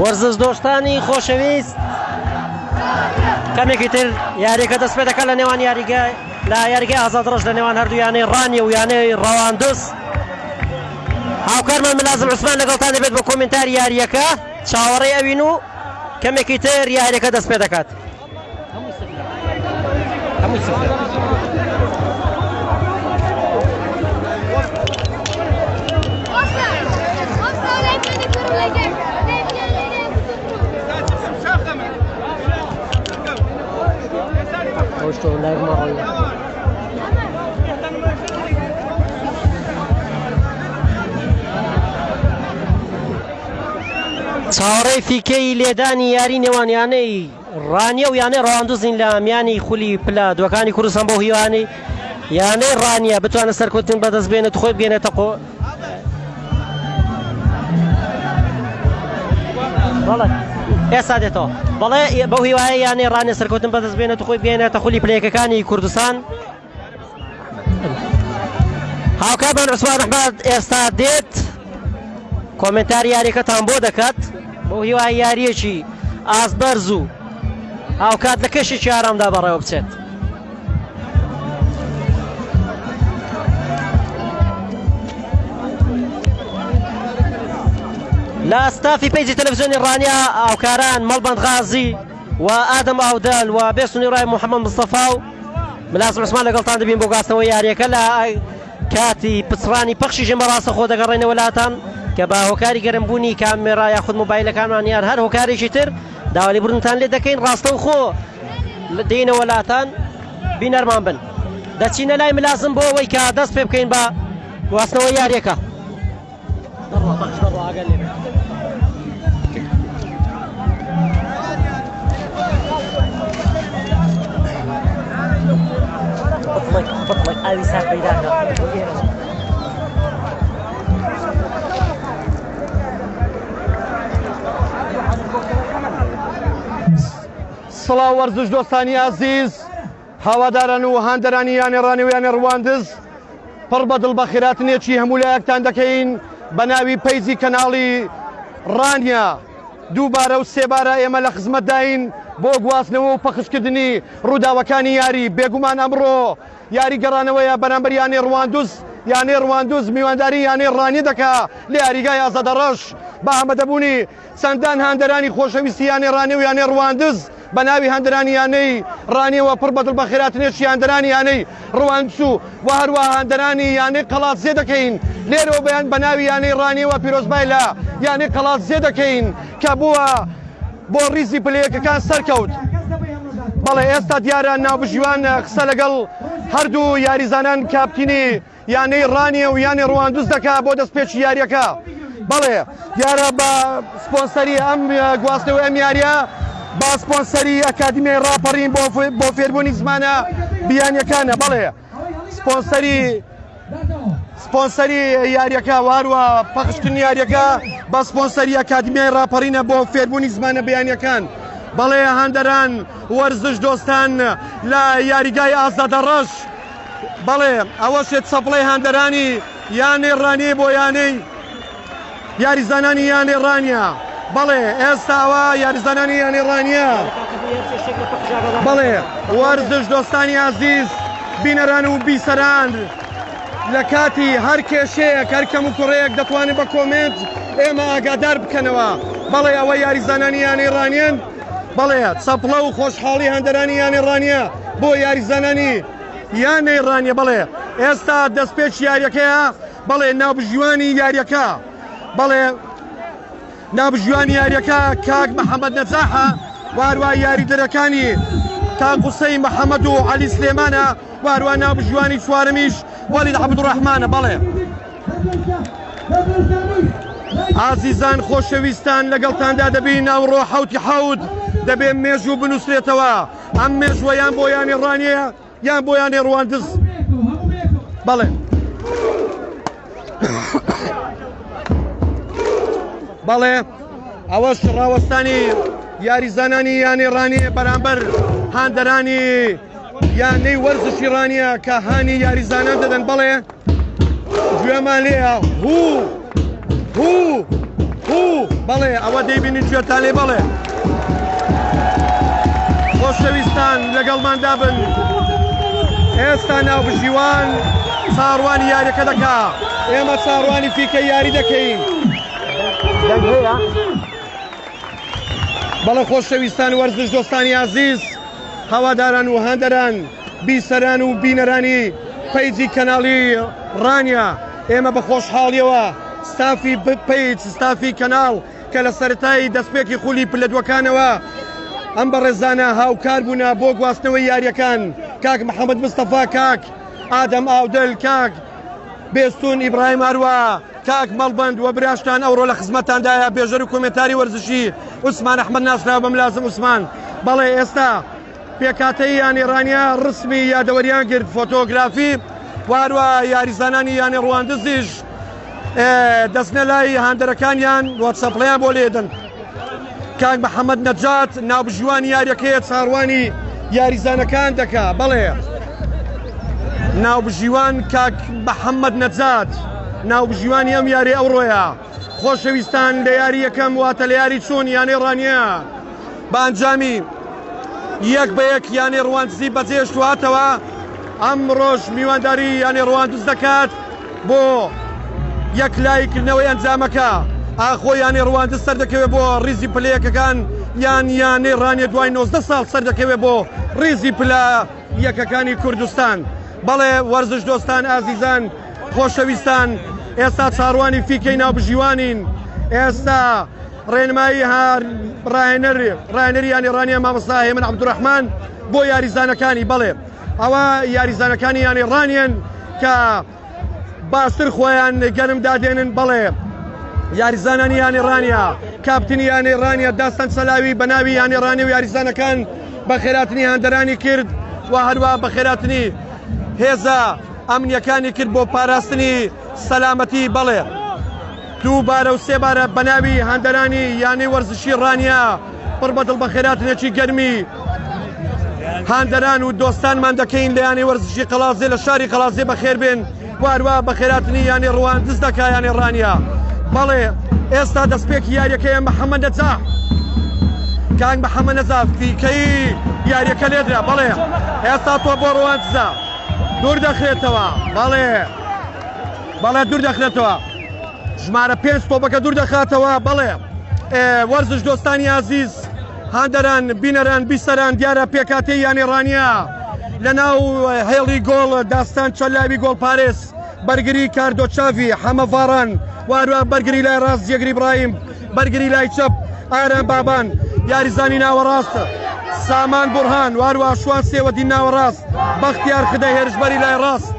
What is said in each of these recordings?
وەرزش دۆشتانی خۆشەویست کەمێکی تر یاریەکە دەست پێ دەکات لە نێوان یاریگای ئازادڕۆژ لە نێوان هەردوو ڕانی و یانەی ڕەواندز. هاوکارمان ملازم عوسمان لەگەڵتان دەبێت بە کۆمنتاری یاریەکە چاوەڕێی ئەوین و کەمێکی تر یاریەکە دەست پێ دەکات. چاوەڕێی فیکەی لێدانی یاری نێوانیانەی ڕانیە و یانەی ڕەواندوزین لە میانی خولی پلە دووەکانی کوردستان بۆ هیوانی یانەی ڕانیە بتوانە سەرکەوتن بەدەست بێنێت خۆی بگەێنێتە قۆ. ئێستا دێتەوە بەڵێ بەو هیوایە یانەی ڕانیە سەرکەوتن بەدەست بێنێت خۆی بگەێنێتە خولی پلەیەکەکانی کوردستان. هاوکارمان عوسمان ئەحمەد ئێستا دێت کۆمنتاری یاریەکەتان بۆ دەکات بۆ هیوای یاریەکی ئازبەرز و هاوکات لە کەشێکی ئارامدا بەڕێوە بچێت. لە ئەستافی پەیجی تەلەڤیزیۆنی ڕانیا هاوکاران مەڵبەند غازی و ئادەم ئاودەل و بێسونی ڕای محەممەد مستەفا و ملازم عوسمان لەگەڵتان دەبین بۆ گاستنەوەی یاریەکە لە کاتی پچڕانی پەخشی ژێمە ڕاستە خۆ دەگەڕێنەوە لاتان کە بە هۆکاری گەرمبوونی کامێرا یاخود مۆبایلەکانمان یان هەر هۆکارێکی تر داوای بردنتان لێ دەکەین ڕاستە و خۆ دێنەوە لاتان بینەرمان بن. دەچینە لای ملازم بۆ ئەوەی کە دەست پێ بکەین بە گواستنەوەی یاریەکە. ئاوی سا پەیداکە. سڵاو وەرزش دۆستانی عەزیز، هاواداران و هاندەرانی یانی ڕانی و یانی ڕەواندز، پڕ بە دڵ بە خێراتنێکی هەموو لایەکتان دەکەین بە ناوی پەیجی کەناڵی ڕانیا. دووبارە و سێبارە ئێمە لە خزمەتداین بۆ گواستنەوە و پەخشکردنی ڕووداوەکانی یاری. بێگومان ئەمڕۆ یاری گەڕانەوەیە بەرامبەر یانی ڕەواندوز میوانداری یانی ڕانی دەکا لە یاریگای ئازادەڕەش بە ئامادەبوونی چەندان هاندەرانی خۆشەویستی یانی ڕانی و یانی ڕەواندز بە ناوی هاندەرانی یانەی ڕانیەوە پڕ بەدڵ بە خێراتنێکی هاندەرانی یانەی ڕەواندز و هەروەها هاندەرانی یانەی قەڵاتزێ دەکەین. لێرەوە بەیان بە ناوی یانەی ڕانیەوە پیرۆزبای لە یانەی قەڵاتزێ دەکەین کە بووە بۆ ڕیزی پلەیەکەکان سەرکەوت. بەڵێ ئێستا دیارە ناوبژیوان قسە لەگەڵ هەردوو یاریزانان کاپتینی یانەی ڕانیە و یانی ڕەواندز دەکا بۆ دەستپێکی یاریەکە. بەڵێ دیارە بە سپۆنسەری ئەم گواستنەوەی ئەم یاریە با سپۆنسەری ئەکادیمیای ڕاپەڕین بۆ فێربوونی زمانە بیانیەکانە. بەڵێ سپۆنسەری یاریەکە واروە پەخشکردنی یاریەکە بە سپۆنسەری ئەکادیمیای ڕاپەڕینە بۆ فێربوونی زمانە بیانیەکان. بەڵێ هاندەران وەرزش دۆستان لە یاریگای ئازادەڕەش، بەڵێ ئەوەشێت چەپڵەی هاندەرانی یانەی ڕانیە بۆ یانەی یاریزانانی یانەی ڕانیە. بەڵێ ئێستاوە یاریزانانی یانی ڕانیە. بەڵێ وەرزش دۆستانی عەزیز، بینەران و بیسەران، لە کاتی هەر کێشەیەک هەر کەم و کوڕەیەک دەتوانێت بە کۆمنت ئێمە ئاگادار بکەنەوە. بەڵێ ئەوە یاریزانانی یانی ڕانیەن. بەڵێ چەپڵە و خۆشحاڵی هەندەرانی یانی ڕانیە بۆ یاریزانانی یانەی ڕانیە. بەڵێ ئێستا دەستپێکی یاریەکەیە. بەڵێ ناوبژیوانی یاریەکە، بەڵێ نابژوانی یاریەکە کاک محەممەد نەجاحە، واروای یاریدەرەکانی کاک قوسەی محەممەد و عەلی سلێمانە، واروای نابژوانی چوارەمیش وەلید عەبدوڕەحمانە. بەڵێ ئازیزان خۆشەویستان لەگەڵتاندا دەبین ئەوڕۆ حەوتی حەوت دەبێت مێژوو بنووسرێتەوە. ئەم مێژوە یان بۆ یانی ڕانیە یان بۆ یانی ڕەواندز. بەڵێ بەڵێ ئەوەش ڕاوەستانی یاریزانانی یانی ڕانیە بەرامبەر هاندەرانی یانەی وەرزشی ڕانیە کە هانی یاریزانان دەدەن. بەڵێ گوێمان لێە هوو بەڵێ ئەوە دەیبینی گوێتان لێ بەڵێ خۆشەویستان لەگەڵماندا بن ئێستا ناوبژیوان چاڕوانی یاریەکە دەکا ئێمە چاڕوانی فیکە یاری دەکەین بەڵێ خۆشەویستان وەرزش دۆستانی عەزیز هەواداران و هەندەران بیسەران و بینەرانی پەیجی کەناڵی ڕانیا ئێمە بە خۆشحاڵیەوە ستافی پەیج ستافی کەناڵ کە لە سەرەتایی دەستپێکی خولی پلەدوەکانەوە ئەم بە ڕێزانە هاوکار بوونە بۆ گواستنەوەی یاریەکان کاک محەممەد مستەفا کاک ئادەم ئاودەل کاک بێستون ئیبراهیم هەروە کاک مەڵبەند وە براشتان ئەوڕۆ لە خزمەتاندایە بێژەر و کۆمنتاری وەرزشی عوسمان ئەحمەد ناسراوە بەم لازم عوسمان بەڵێ ئێستا پێکاتەی یانی ڕانیا ڕسمی یادەوەریان کرد فۆتۆگرافی واروە یاریزانانی یانی ڕواندزیش دەستنە لای هاندەرەکانیان وەتسەپڵیان بۆ لێدن کاک محەممەد نەجات ناوبژوانی یاریەکەیە چاڕوانی یاریزانەکان دەکا بەڵێ ناوبژیوان کاک محەممەد نەجات ناوبژیوانی ئەم یاری ئەوڕۆیە خۆشەویستان لە یاری یەکەم واتە لە یاری چۆن یانەی ڕانیا بە ئەنجامی یەک بە یەک یانی ڕواندزی بەجێشتواتەوە ئەم ڕۆژ میوانداری یانی ڕواندز دەکات بۆ یەک لایکردنەوەی ئەنجامەکە ئاخۆی یانی ڕواندز سەر دەکەوێت بۆ ڕیزی پلەیەکەکان یانی ڕانیە دوای 19 ساڵ سەر دەکەوێت بۆ ڕیزی پلە یەکەکانی کوردستان بەڵێ وەرزش دۆستان ئازیزان خۆشەویستان ئێستا چاڕوانی فیکەی ناوبژیوانین ئێستا ڕێنمایی ڕاهێنەری یانی ڕانیە مامۆستا هێمن عەبدوڕەحمان بۆ یاریزانەکانی بەڵێ ئەوە یاریزانەکانی یانی ڕانیان کە باشتر خۆیان گەرم دادێنن بەڵێ یاریزانانی یانی ڕانیا کاپتنی یانی ڕانیا داستان سەلاوی بە ناوی یانی ڕانی و یاریزانەکان بە خێراتنی هەندەرانی کرد و هەروە بە خێراتنی هێزە ئەمنیەکانی کرد بۆ پاراستنی سەلامەتی بەڵێ دووبارە و سێبارە بە ناوی هەندەرانی یانی وەرزشی ڕانیا پڕ بەدڵ بە خێراتنێکی گەرمی هاندەران و دۆستانمان دەکەین لە یانی وەرزشی قەڵازێ لە شاری قەڵازێ بەخێر بێن واروە بە خێراتنی یانی ڕواندز دەکا یانی ڕانیا بەڵێ ئێستا دەستپێکی یاریەکەیە محەممەد نەجات کاک محەممەد نەجات فیکەی یاریەکە لێدرا بەڵێ ئێستا تۆ بۆ ڕواندزە دوور دەخرێتەوە بەڵێ دوور دەخرێتەوە ژمارە 5 تۆپەکە دوور دەخاتەوە بەڵێ وەرزش دۆستانی عەزیز هاندەران بینەران بیسەران دیارە پێکاتەی یانی ڕانیا لە ناو هێڵی گۆڵ داستان چەلاوی گۆڵ پارێز بەرگری کاردۆچاوی حەمەڤاران واروە بەرگری لای ڕاست جێگری ئیبراهیم بەرگری لای چەپ ئارام بابان یاریزانی ناوەڕاستە سامان بورهان واروە شوان سێوەدی ناوەڕاست بەختیار خدای هێرشبەری لای ڕاست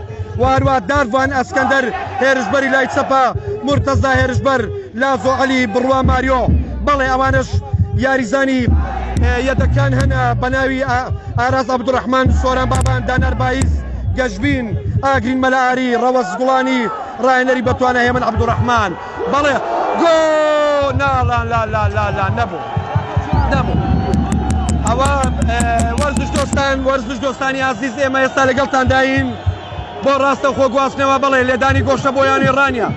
واروە داروان ئەسکەندەر هێرشبەری لای چەپە مرتەزا هێرشبەر لازۆ عەلی بڕوا ماریۆ بەڵێ ئەوانش یاریزانی یەدەکان هەنە بە ناوی ئاراز عەبدوڕەحمان سۆران بابان دانەر بایز گەشبین ئاگرین مەلاری ڕەوەز گوڵانی ڕاهێنەری بەتوانە هێمن عەبدوڕەحمان بەڵێ گۆ لا نەبوو ئەوە وەرزش دۆستانی عەزیز ئێمە ئێستا لەگەڵتان داین بۆ ڕاستە خۆ گواستنەوە بەڵێ لێدانی گۆشە بۆ یانی ڕانیا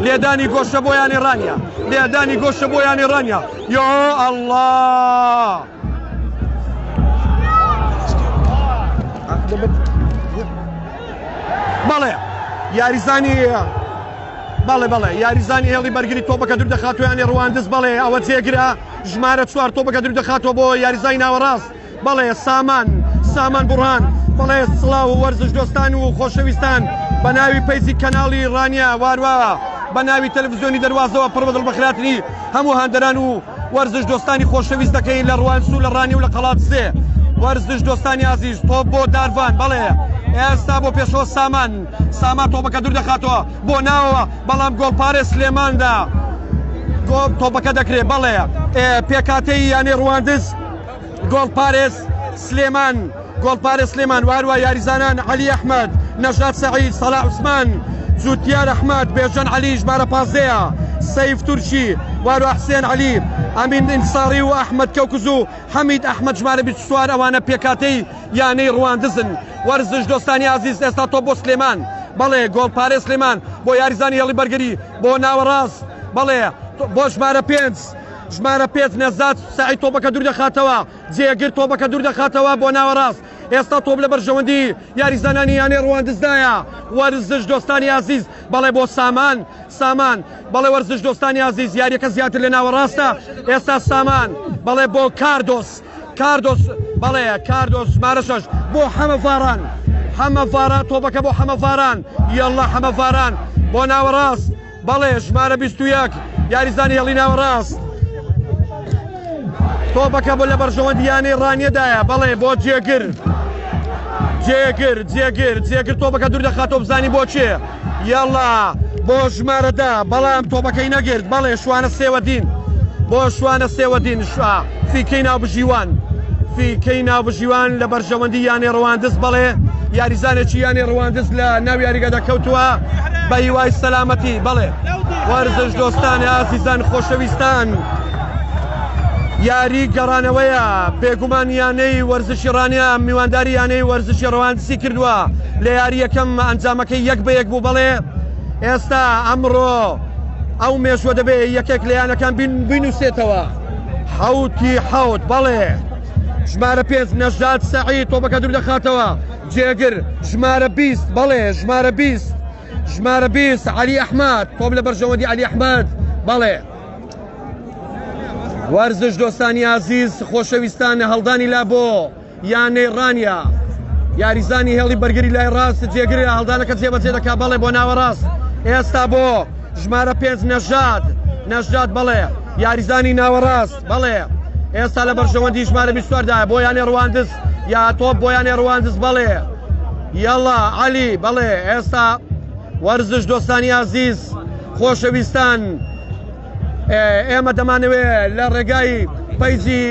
لێدانی گۆشە بۆ یانی ڕانیا لێدانی گۆشە بۆ یانی ڕانیا یا ئەڵڵا بەڵێ یاریزانی یاریزانی هێڵی بەرگری تۆپەکە دوور دەخاتەوە یانی ڕواندز بەڵێ ئەوە جێگرە ژمارە 4 تۆپەکە دوور دەخاتەوە بۆ یاریزانی ناوەڕاست بەڵێ سامان بورهان بەڵێ سڵاو و وەرزش دۆستان و خۆشەویستان بە ناوی پەیجی کەناڵی ڕانیا واروە بە ناوی تەلەڤیزیۆنی دەروازەوە پڕ بەدڵ بەخراتنی هەموو هاندەران و وەرزش دۆستانی خۆشەویست دەکەین لە ڕوانسو لە ڕانی و لە قەڵات سێ وەرزش دۆستانی عەزیز تۆپ بۆ داروان بەڵێ ئێستا بۆ پێشەوە سامان تۆپەکە دوور دەخاتەوە بۆ ناوەوە بەڵام گۆڵپارێز سلێماندا تۆپەکە دەکرێت بەڵێ پێکاتەی یانی ڕواندز گۆڵپارێز سلێمان واروە یاریزانان عەلی ئەحمەد نەژات سەعید سەلاح عوسمان جوتیار ئەحمەد بێژەن عەلی ژمارە 15 سەیف تورکی واروە حسێن عەلی ئەمین ئینساری و ئەحمەد کەوکز و حەمید ئەحمەد ژمارە 24 ئەوانە پێکاتەی یانەی ڕواندزن وەرزش دۆستانی عەزیز ئێستا تۆ بۆ سلێمان بەڵێ گۆڵپارێز سلێمان بۆ یاریزانی هێڵی بەرگری بۆ ناوەڕاست بەڵێ بۆ ژمارە 5 نەزات سعید تۆپەکە دوور دەخاتەوە جێگر تۆپەکە دوور دەخاتەوە بۆ ناوەڕاست ئێستا تۆپ لە بەرژەوەندی یاریزانانی یانەی ڕەواندزدایە وەرزش دۆستانی عزیز بەڵێ بۆ سامان بەڵێ وەرزش دۆستانی عزیز یاریەکە زیاتر لە ناوەڕاستە ئێستا سامان بەڵێ بۆ کاردۆس بەڵێ کاردۆس ژمارە 6 بۆ حەمەڤاران تۆپەکە بۆ حەمەڤاران یەڵڵا حەمەڤاران بۆ ناوەڕاست بەڵێ ژمارە 21 یاریزانی هێڵی ناوەڕاست تۆپەکە بۆ لە بەرژەوەندیانەی ڕانیەدایە بەڵێ بۆ جێگر تۆپەکە دوور دەخاتەوە بزانی بۆ چێ یاڵا بۆ ژمارەدا بەڵام تۆپەکەی نەگرت بەڵێ شوانە سێوەدین بۆ شوانە سێوەدین فیکەی ناو بژیوان لە بەرژەوەندی یانەی ڕەواندز بەڵێ یاریزانێکی یانەی ڕەواندز لە ناو یاریگەدا کەوتووە بە هیوای سەلامەتی بەڵێ وەرزش دۆستانی عزیزان خۆشەویستان یاری گەڕانەوەیە بێگومان یانەی وەرزشی ڕانیا میوانداری یانەی وەرزشی ڕەواندزی کردووە لە یاری یەکەم ئەنجامەکەی 1-1 بوو بەڵێ ئێستا ئەمڕۆ ئەو مێژوە دەبێ یەکێک لە یانەکان بینوسێتەوە 7 بەڵێ ژمارە 5 نەژاد سەعید تۆپەکە دوور دەخاتەوە جێگر ژمارە 20 بەڵێ ژمارە 20 عەلی ئەحمەد تۆپ لە بەرژەوەندی عەلی ئەحمەد بەڵێ وەرزش دۆستانی عزیز خۆشەویستان هەڵدانی لا بۆ یانەی ڕانیا یاریزانی هێڵی بەرگری لای ڕاست جێگری هەڵدانەکە جێبەجێ دەکا بەڵێ بۆ ناوەڕاست ئێستا بۆ ژمارە 5 نەژاد بەڵێ یاریزانی ناوەڕاست بەڵێ ئێستا لە بەرژەوەندی ژمارە 24دایە بۆ یانەی ڕەواندز یا تۆپ بۆ یانەی ڕەواندز بەڵێ یەڵڵا عەلی بەڵێ ئێستا وەرزش دۆستانی عزیز خۆشەویستان ئێمە دەمانەوێت لە ڕێگای پەیزی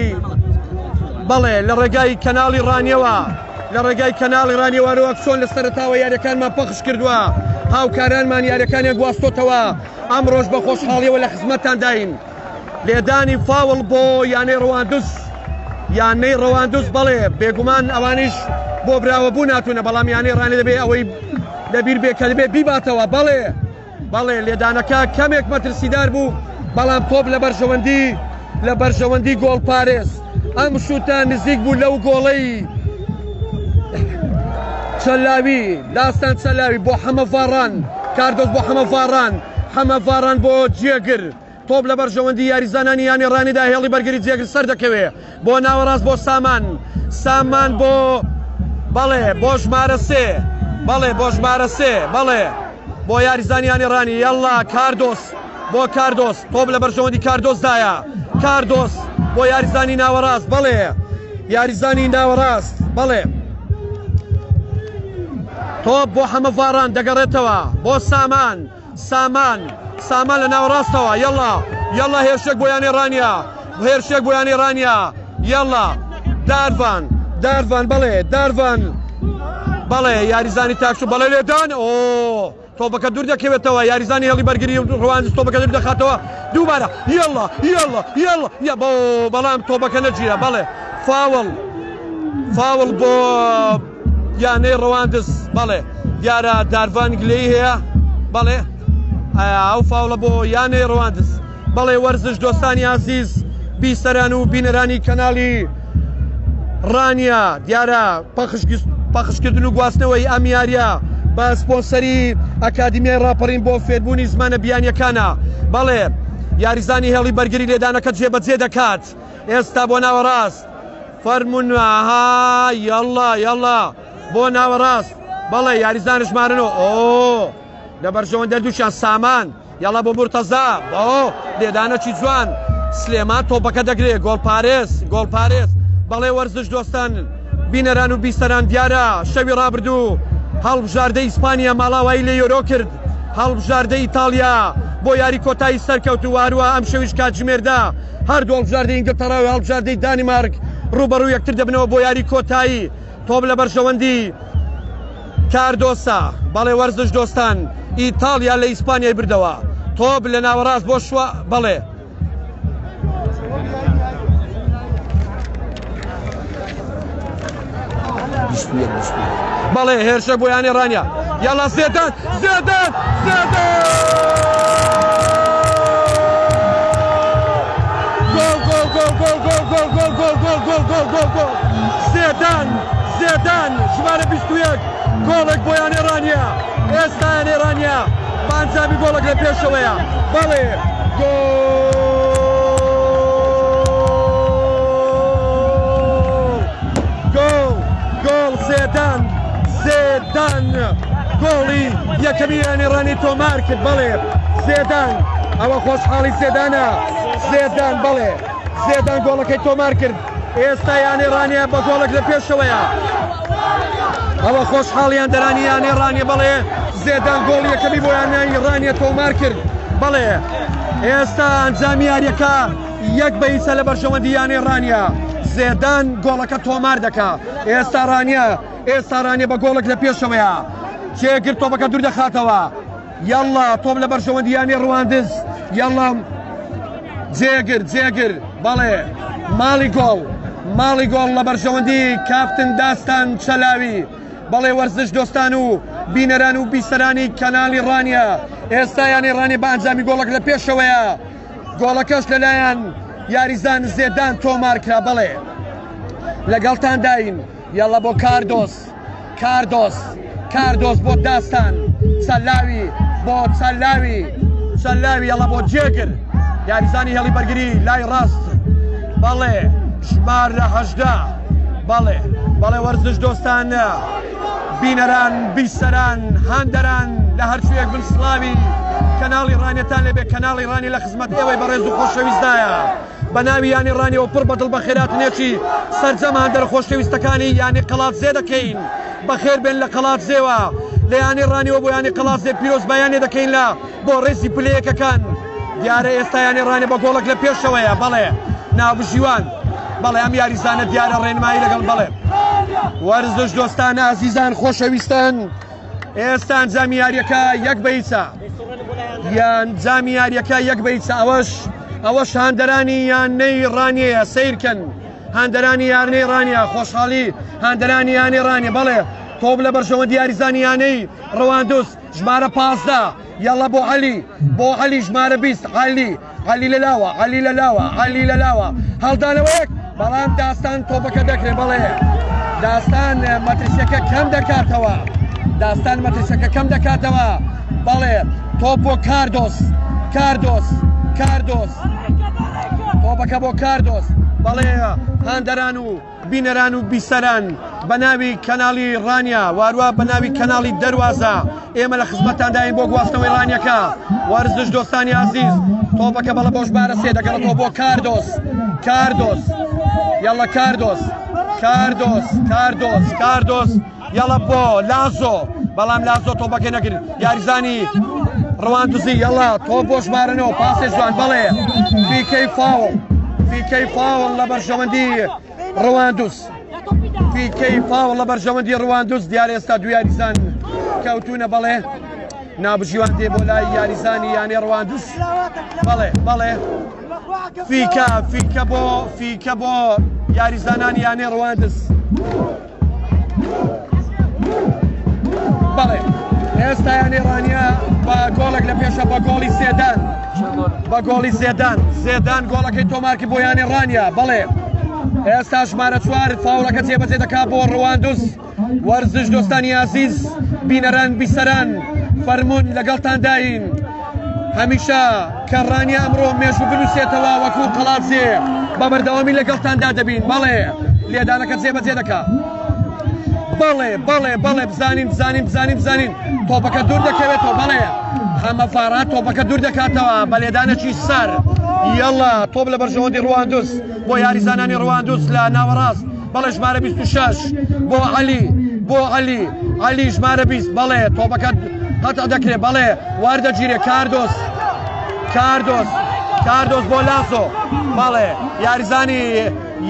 بەڵێ لە ڕێگای کەناڵی ڕانیەوە وەک چۆن لە سەرتاوە یاریەکانمان پەخش کردووە هاوکارانمان یاریەکانیان گواستۆتەوە ئەمڕۆژ بە خۆشحاڵیەوە لە خزمەتتان داین لێدانی فاوڵ بۆ یانەی ڕەواندز بەڵێ بێگومان ئەوانیش بۆ براوەبوو ناتوونە بەڵام یانەی ڕانێ دەبێ ئەوەی لەبیر بێ کە دەبێ بیباتەوە بەڵێ لێدانەکە کەمێک مەترسیدار بوو بەڵام تۆپ لە بەرژەوەندی گۆڵ پارێز ئەم شوتان نزیک بوو لەو گۆڵەی داستان چەلاوی بۆ حەمەڤاران کاردۆس بۆ حەمەڤاران بۆ جێگر تۆپ لە بەرژەوەندی یاریزانانی یانی ڕانیدا هێڵی بەرگری جێگر سەر دەکەوێ بۆ ناوەڕاست بۆ سامان بۆ بەڵێ بۆ ژمارە 3 بەڵێ بۆ یاریزانیانی ڕانی یەڵڵا کاردۆس تۆپ لە بەرژەوەندی کاردۆسدایە بۆ یاریزانی ناوەڕاست بەڵێ تۆپ بۆ حەمەڤاران دەگەڕێتەوە بۆ سامان لە ناوەڕاستەوە یەڵڵا هێرشێک بۆ یانەی ڕانیا یەڵڵا داروان بەڵێ یاریزانی تاکشو بەڵێ لێدان تۆپەکە دوور دەکەوێتەوە یاریزانی هێڵی بەرگری ڕەواندز تۆپەکە دوور دەخاتەوە دووبارە یەڵڵا بەڵام تۆپەکە نەگیرە بەڵێ فاوڵ بۆ یانەی ڕەواندز بەڵێ دیارە داروان گلەی هەیە بەڵێ ئەو فاوڵە بۆ یانەی ڕەواندز بەڵێ وەرزش دۆستانی عزیز بیسەران و بینەرانی کەناڵی ڕانیا دیارە پەخشکردن و گواستنەوەی ئەم یاریە بە سپۆنسەری ئەکادیمیای ڕاپەڕین بۆ فێربوونی زمانە بیانیەکانە بەڵێ یاریزانی هێڵی بەرگری لێدانەکە جێبەجێ دەکات ئێستا بۆ ناوەڕاست فەرمونون یەڵڵا بۆ ناوەڕاست بەڵێ یاریزان ژمارنەوە لە بەرژەوەندە دووشیان سامان یاڵا بۆ مورتەزا لێدانەکی جوان سلێمان تۆپەکە دەگرێت گۆڵ پارێز بەڵێ وەرزش دۆستان بینەران و بیسەران دیارە شەوی ڕابردوو هەڵبژاردەی ئیسپانیا ماڵاوایی لە یۆرۆ کرد هەڵبژاردەی ئیتالیا بۆ یاری کۆتایی سەرکەوت و واروە ئەم شەویش کاتژمێردا هەردوو هەڵبژاردەی ئینگلتەرا و هەڵبژاردەی دانیمارک ڕوبەڕوو یەکتر دەبنەوە بۆ یاری کۆتایی تۆپ لە بەرژەوەندی کاردۆسا بەڵێ وەرزش دۆستان ئیتالیا لە ئیسپانیای بردەوە تۆپ لە ناوەڕاست بۆ شوە بەڵێ بەڵێ هێرشە بۆ یانەی ڕانیا یاڵا زێدان گۆڵ زێدان ژمارە 21 گۆڵێک بۆ یانێرانیا ئێستا یانێرانیا بانجامی گۆڵێک لە پێشەوەیە بەڵێ گۆڵ زێدان گۆڵی یەکەمی یانێرانی تۆمار کرد بەڵێ زێدان ئەوە خۆشحاڵی زێدانە زێدان بەڵێ زێدان گۆڵەکەی تۆمار کرد ئێستا یانێرانیا بە گۆڵێک لە پێشەوەیە ئەوە خۆشحاڵیان دەرانی یانێرانیە بەڵێ زێدان گۆڵ یەکەمی بۆ یانێرانیە تۆمار کرد بەڵێ ئێستا ئەنجامی یاریەکە 1-0 لە بەرژەوەندی یانێرانیە زێدان گۆڵەکە تۆمار دەکا ئێستا رانیە بە گۆڵێک لە پێشەوەیە جێگر تۆپەکە دوور دەخاتەوە یاڵا تۆم لە بەرژەوەندی یانێ ڕواندز یاڵا جێگر بەڵێ ماڵی گۆڵ لە بەرژەوەندی کاپتن داستان چەلاوی بەڵێ وەرزش دۆستان و بینەران و بیسەرانی کەناڵی ڕانیە ئێستا یانێرانی بە ئەنجامی گۆڵێک لە پێشەوەیە گۆڵەکەش لەلایەن یاریزان زێدان تۆمار کرا بەڵێ لەگەڵتان داین یاڵا بۆ کاردۆس بۆ داستان چەلاوی یاڵا بۆ جێگر یاریزانی هێڵی بەرگری لای ڕاست بەڵێ ژمار لە 18 بەڵێ وەرزش دۆستان بینەران بیسەران هاندەران لە هەرچوویەک بنسڵاوی کەناڵی ڕانیەتان لەبێ کەناڵی ڕانی لە خزمەت ئێوەی بەڕێز و خۆشەویستدایە بە ناوی یانی ڕانیەوە پڕ بەدڵ بە خێراتنێکی سەرجەم هاندەر خۆشەویستەکانی یانی قەڵاتزێ دەکەین بەخێر بێن لە قەڵاتزێوە لە یانی ڕانیەوە بۆ یانی قەڵاتزێ پیرۆز بەیانێ دەکەین لە بۆ ڕێزی پلەیەکەکان دیارە ئێستا یانی ڕانیە بە گۆڵێک لە پێشەوەیە بەڵێ ناوبژیوان بەڵێ ئەم یاریزانە دیارە ڕێنمایی لەگەڵ بەڵێ وەرزش دۆستان ئازیزان خۆشەویستان ئێستا ئەنجامی یاریەکە 1-0 ئەوەش هاندەرانی یانەی ڕانیەیە سیرکەن هاندەرانی یانەی ڕانیە خۆشحاڵی هاندەرانی یانەی ڕانیە بەڵێ تۆپ لە بەرژەوەندی یاریزانی یانەی ڕەواندوس ژمارە 15 یاڵا بۆ عەلی ژمارە 20 عەلی لەلاوە هەڵدانەوەیەک بەڵام داستان تۆپەکە دەکرێت بەڵێ داستان مەترسیەکە کەم دەکاتەوە بەڵێ تۆپ بۆ کاردۆس تۆپەکە بۆ کاردۆس بەڵێ هاندەران و بینەران و بیسەران بە ناوی کەناڵی ڕانیە واروە بە ناوی کەناڵی دەروازە ئێمە لە خزمەتانداین بۆ گواستنەوەی ڕانیەکە وەرزش دۆستانی عەزیز تۆپەکە بەڵە بۆش بارە سێ دەگەڕێتەوە بۆ کاردۆس یاڵا کاردۆس یاڵا بۆ لازۆ بەڵام لازۆ تۆپەکەی نەگرت یاریزانی ڕەواندوزی یاڵا تۆپ بۆ ژمارنەوە پاسێ جوان بەڵێ فیکەی فاوڵ لە بەرژەوەندی ڕەواندوس دیارە ئێستا دوو یاریزان کەوتونە بەڵێ نابژیوان دێ بۆ لای یاریزانی یانێ ڕەواندوس بەڵێ فیکە بۆ یاریزانانی یانێ ڕەواندوس بەڵێ ئێستا یانێ ڕانیە بە گۆڵێک لە پێشە بە گۆڵی زێدان گۆڵەکەی تۆمارکی بۆ یانێ ڕانیە بەڵێ ئێستا ژمارە 4 فاوڵەکە جێبەجێ دەکات بۆ ڕەواندوس وەرزش دۆستانی عەزیز بینەران بیسەران فەرموون لەگەڵتان داین هەمیشە کە ڕانیە ئەمڕۆ مێژوو بنووسێتەوە وەکوو قەڵاتزێ بە بەردەوامی لەگەڵتاندا دەبین بەڵێ لێدانەکە جێبەجێ دەکات بەڵێ بزانین تۆپەکە دوور دەکەوێتەوە بەڵێ هەمەفارات تۆپەکە دوور دەکاتەوە بە لێدانێکی سەر یاڵا تۆپ لە بەرژەوەندی ڕەواندوس بۆ یاریزانانی ڕەواندوس لە ناوەڕاست بەڵێ ژمارە 26 بۆ عەلی ژمارە 20 بەڵێ تۆپەکە هەتا دەکرێت بەڵێ واردەگیرێ کاردۆس بۆ لازۆ بەڵێ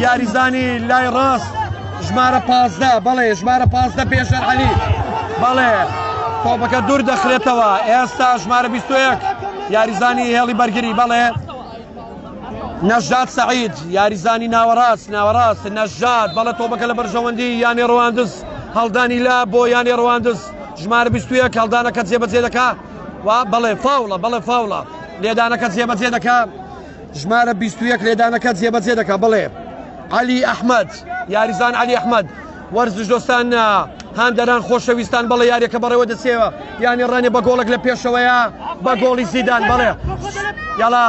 یاریزانی لای ڕاست ژمارە 15 بەڵێ ژمارە 15 پێشەر عەلی بەڵێ تۆپەکە دوور دەخرێتەوە ئێستا ژمارە 21 یاریزانی هێڵی بەرگری بەڵێ نەژاد سەعید یاریزانی ناوەڕاست نەژاد بەڵێ تۆپەکە لە بەرژەوەندی یانێ ڕەواندوس هەڵدانی لا بۆ یانێ ڕەواندوس ژمارە 21 هەڵدانەکە جێبەجێ دەکات بەڵێ فاوڵە لێدانەکە جێبەجێ دەکات ژمارە 21 لێدانەکە جێبەجێ دەکات بڵێ علی ئەحمەد یاریزان علی ئەحمەد وەرزش دۆستان هاندەران خۆشەویستان بەڵێ یاریەکە بەڕێوە دەچێەوە یانی ڕێنێ بە گۆڵێک لە پێشەوەیە بە گۆڵی زیدان بەڵێ یاڵا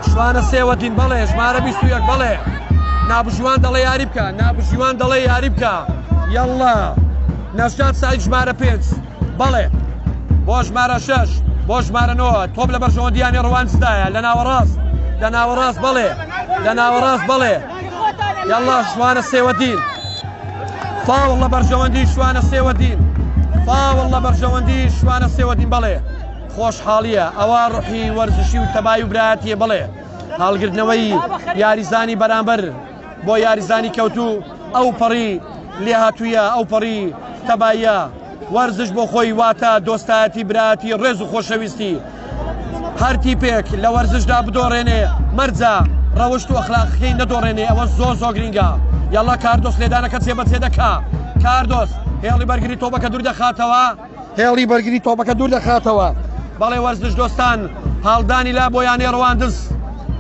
شوانە سێوە دین بەڵێ ژمارە 21 بەڵێ نابژوان دەڵێ یاری بکە نابژوان دەڵێ یاری بکە یاڵا نەشات سعید ژمارە 5 بەڵێ بۆ ژمارە 6 بۆ ژمارە 9 تۆپ لە بەرژەوەندیانی ڕوانسدایە لە ناوەڕاست لە ناوەڕاست بەڵێ لە ناوەڕاست بەڵێ یاڵا شوانە سێوە دین فاوڵ لە بەرژەوەندی شوانە سێوە دین فاوڵ لە بەرژەوەندی شوانە سێوە دین بەڵێ خۆشحاڵیە ئەوە ڕوحی وەرزشی و تەبای و برایەتیە بڵێ هەڵگرتنەوەی یاریزانی بەرامبەر بۆ یاریزانی کەوتوو ئەو پەڕی لێ هاتوویە ئەو پەڕی تەباییە وەرزش بۆ خۆی واتە دۆستایەتی برایەتی ڕێز و خۆشەویستی هەر تیپێک لە وەرزشدا بدۆڕێنێ مەرجە ڕەوشت و ئەخلاقیەکەی نەدۆڕێنێ ئەوە زۆر گرینگە یاڵا کاردۆس لێدانەکە جێبەجێ دەکا کاردۆس هێڵی بەرگری تۆپەکە دوور دەخاتەوە هێڵی بەرگری تۆپەکە دوور دەخاتەوە بەڵێ وەرزش دۆستان هەڵدانی لا بۆ یانێ ڕەواندز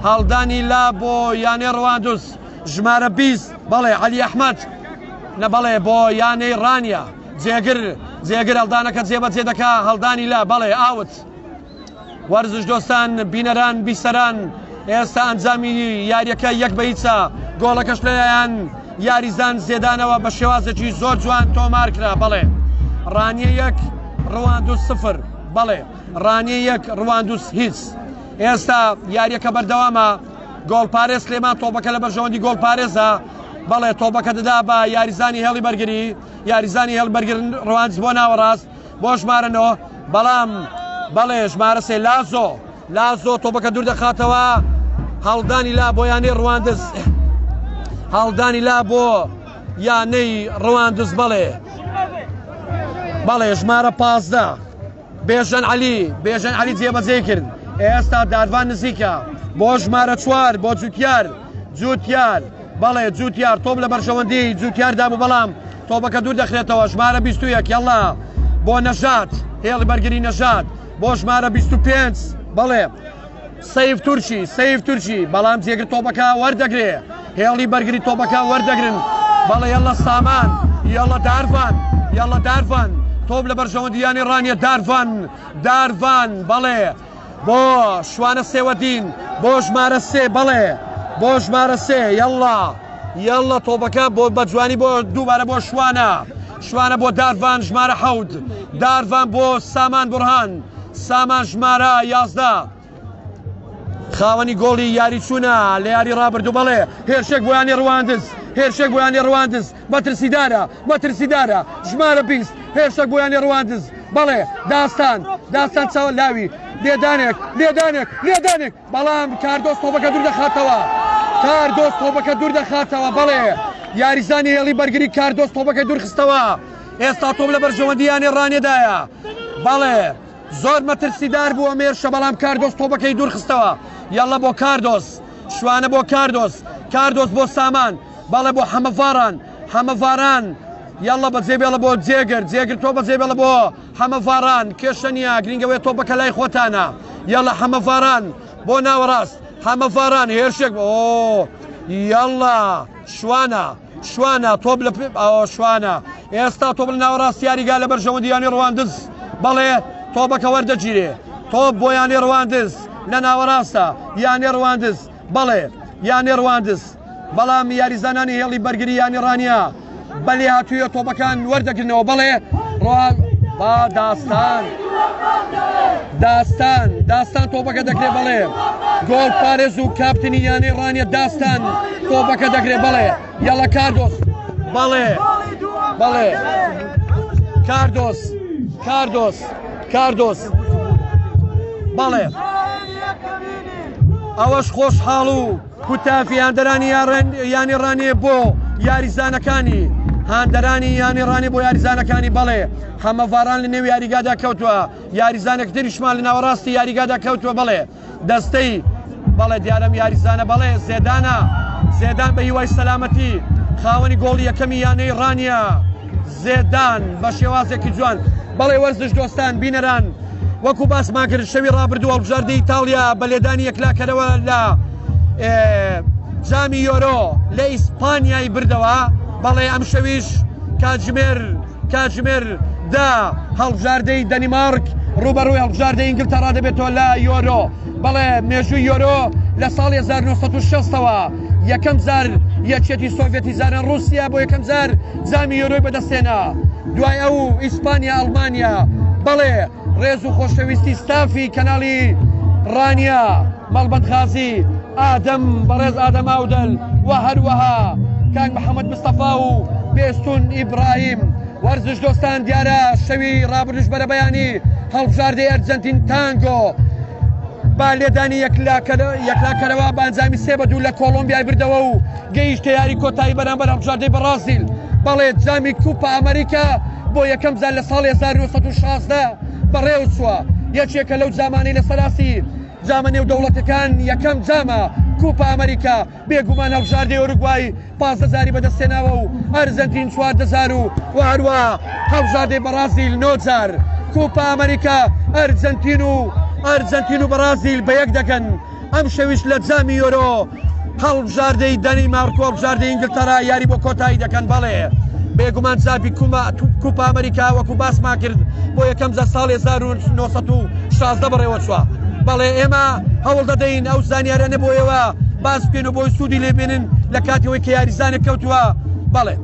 هەڵدانی لا بۆ یانێ ڕەواندز ژمارە 20 بەڵێ عەلی ئەحمەد نە بەڵێ بۆ یانەی ڕانیە جێگر هەڵدانەکە جێبەجێ دەکا هەڵدانی لا بەڵێ ئاوت وەرزش دۆستان بینەران بیسەران ئێستا ئەنجامی یاریەکە یەک بە هیچە گۆڵەکەش لەلایەن یاریزان زێدانەوە بە شێوازێکی زۆر جوان تۆمار کرا بەڵێ ڕانیە 1 ڕەواندوس 0 بەڵێ ڕانیە 1 ڕەواندوس هیچ ئێستا یاریەکە بەردەوامە گۆڵپارێز سلێمان تۆپەکە لە بەرژەوەندی گۆڵپارێزە بەڵێ تۆپەکە دەدا بە یاریزانی هێڵی بەرگری یاریزانی هێڵبەرگر ڕەواندز بۆ ناوەڕاست بۆ ژمارەنەوە بەڵام بەڵێ ژمارە 3 لازۆ تۆپەکە دوور دەخاتەوە هەڵدانی لا بۆ یانەی ڕەواندز هەڵدانی لا بۆ یانەی ڕەواندز بەڵێ ژمارە 15 بێژەن عەلی جێبەجێ کرد ئێستا داروان نزیکە بۆ ژمارە 4 بۆ جوتیار بەڵێ جوتیار تۆپ لە بەرژەوەندی جوتیار دابوو بەڵام تۆپەکە دوور دەخرێتەوە ژمارە 21 یاڵا بۆ نەژات هێڵی بەرگری نەژات بۆ ژمارە 25 بەڵێ سەیف تورکی بەڵام جێگر تۆپەکە وەردەگرێ هێڵی بەرگری تۆپەکە وەردەگرن بەڵێ یاڵا سامان یاڵا دارڤان تۆپ لە بەرژەوەندیانی ڕانیە دارڤان بەڵێ بۆ شوانە سێوەدین بۆ ژمارە 3 بەڵێ بۆ ژمارە 3 یاڵا تۆپەکە بۆ بەجوانی بۆ دووبارە بۆ شوانە بۆ دارڤان ژمارە 7 دارڤان بۆ سامان بورهان سامان ژمارە 11 خاوەنی گۆڵی یاری چوونە لە یاری ڕابردوو بەڵێ هێرشێک بۆ یانی ڕەواندز مەترسیدارە ژمارە 20 هێرشێک بۆ یانی ڕەواندز بەڵێ داستان چاوە لاوی لێدانێک بەڵام کاردۆس تۆپەکە دوور دەخاتەوە بەڵێ یاریزانی هێڵی بەرگری کاردۆس تۆپەکە دوور خستەوە ئێستا تۆپ لە بەرژەوەندیانی ڕانێدایە بەڵێ زۆر مەترسیدار بووە مێرشە بەڵام کاردۆس تۆپەکەی دوور خستەوە یاڵا بۆ کاردۆس شوانە بۆ کاردۆس بۆ سامان بەڵێ بۆ حەمەڤاران یاڵا بەجێبێڵە بۆ جێگر تۆ بەجێبێڵە بۆ حەمەڤاران کێشە نیە گرنگەوەی تۆپەکە لای خۆتانە یاڵا حەمەڤاران بۆ ناوەڕاست حەمەڤاران هێرشێک یاڵا شوانە تۆپ لە شوانە ئێستا تۆپ لە ناوەڕاست یاریگا لە بەرژەوەندیانی ڕەواندز بەڵێ تۆپەکە وەردەگیرێ تۆپ بۆ یانی ڕەواندز لە ناوەڕاستە یانی ڕەواندز بەڵێ یانی ڕەواندز بەڵام یاریزانانی هێڵی بەرگری یانی ڕانیە بەلێ هاتوویە تۆپەکان وەردەگرنەوە بەڵێ داستان تۆپەکە دەکرێت بەڵێ گۆڵ پارێز و کاپتنی یانی ڕانیە داستان تۆپەکە دەکرێت بەڵێ یاڵا کاردۆس بەڵێ کاردۆس بەڵێ ئەوەش خۆشحاڵ و کوتافی هاندەرانی یانی ڕانیە بۆ یاریزانەکانی یانی ڕانی بۆ یاریزانەکانی بەڵێ حەمەڤاران لە نێو یاریگادا کەوتووە یاریزانێک تریشمان لە ناوەڕاستی یاریگادا کەوتووە بەڵێ دەستەی بەڵێ دیارەم یاریزانە بەڵێ زێدان بە هیوای سەلامەتی خاوەنی گۆڵی یەکەمی یانەی ڕانیە زێدان بە شێوازێکی جوان بەڵێ وەرزش دۆستان بینەران وەکو باسمان کرد شەوی ڕابردووە هەڵبژاردەی ئیتاڵیا بە لێدانی یەکلاکەرەوە لە جامی یۆرۆ لە ئیسپانیای بردەوە بەڵێ ئەم شەویش کاتژمێر دا هەڵبژاردەی دەنیمارک ڕوبەڕووی هەڵبژاردەی ئینگلتەرا دەبێتەوە لە یۆرۆ بەڵێ مێژووی یۆرۆ لە ساڵی 1960ەوە یەکەم زار یەکێتی سۆڤێتی زارن رووسیا بۆ یەکەم زار جامی یۆرۆی بەدەستێنا دوای ئەو ئیسپانیا ئەڵمانیا بەڵێ ڕێز و خۆشەویستی ستافی کەناڵی ڕانیا مەڵبەند غازی ئادەم بەڕێز ئادەم ئاودەل و هەروەها کاک محەممەد مستەفا و بێستون ئیبراهیم وەرزش دۆستان دیارە شەوی ڕابردوش بەرە بەیانی هەڵبژاردەی ئەرجەنتین تانگۆ با لێدانی یەکلاکەرەوە بانجامی 3-2 لە کۆلۆمبیای بردەوە و گەیشتە یاری کۆتایی بەرامبەر هەڵبژاردەی بەرازیل بەڵێ جامی کوپە ئەمریکا بۆ یەکەم زار لە ساڵی 1916 بەڕێوچووە یەکێکە لەو جامانەی لە سەراسی جامە نێو دەوڵەتەکان یەکەم جامە کوپە ئەمریکا بێگومان هەڵبژاردەی ئوروگوای 15,000 بەدەستێناوە و ئەرجەنتین 14,000 و هەروە هەڵبژاردەی بەرازیل 9,000 کوپە ئەمریکا ئەرجەنتین و بەرازیل بە یەک دەکەن ئەم شەویش لە جامی یۆرۆ هەڵبژاردەی دەنیمارک و هەڵبژاردەی ئینگلتەرا یاری بۆ کۆتایی دەکەن بەڵێ بێگومان جاپی کوپە ئەمریکا وەکو باسمان کرد بۆ یەکەم جار ساڵی 1916 بەڕێوە چووە بەڵێ ئێمە هەوڵ دەدەین ئەو زانیارە نەبۆ ئێوە باس بکەین و بۆی سوودی لێبێنن لە کاتەوەی کە یاریزانێک کەوتووە بەڵێ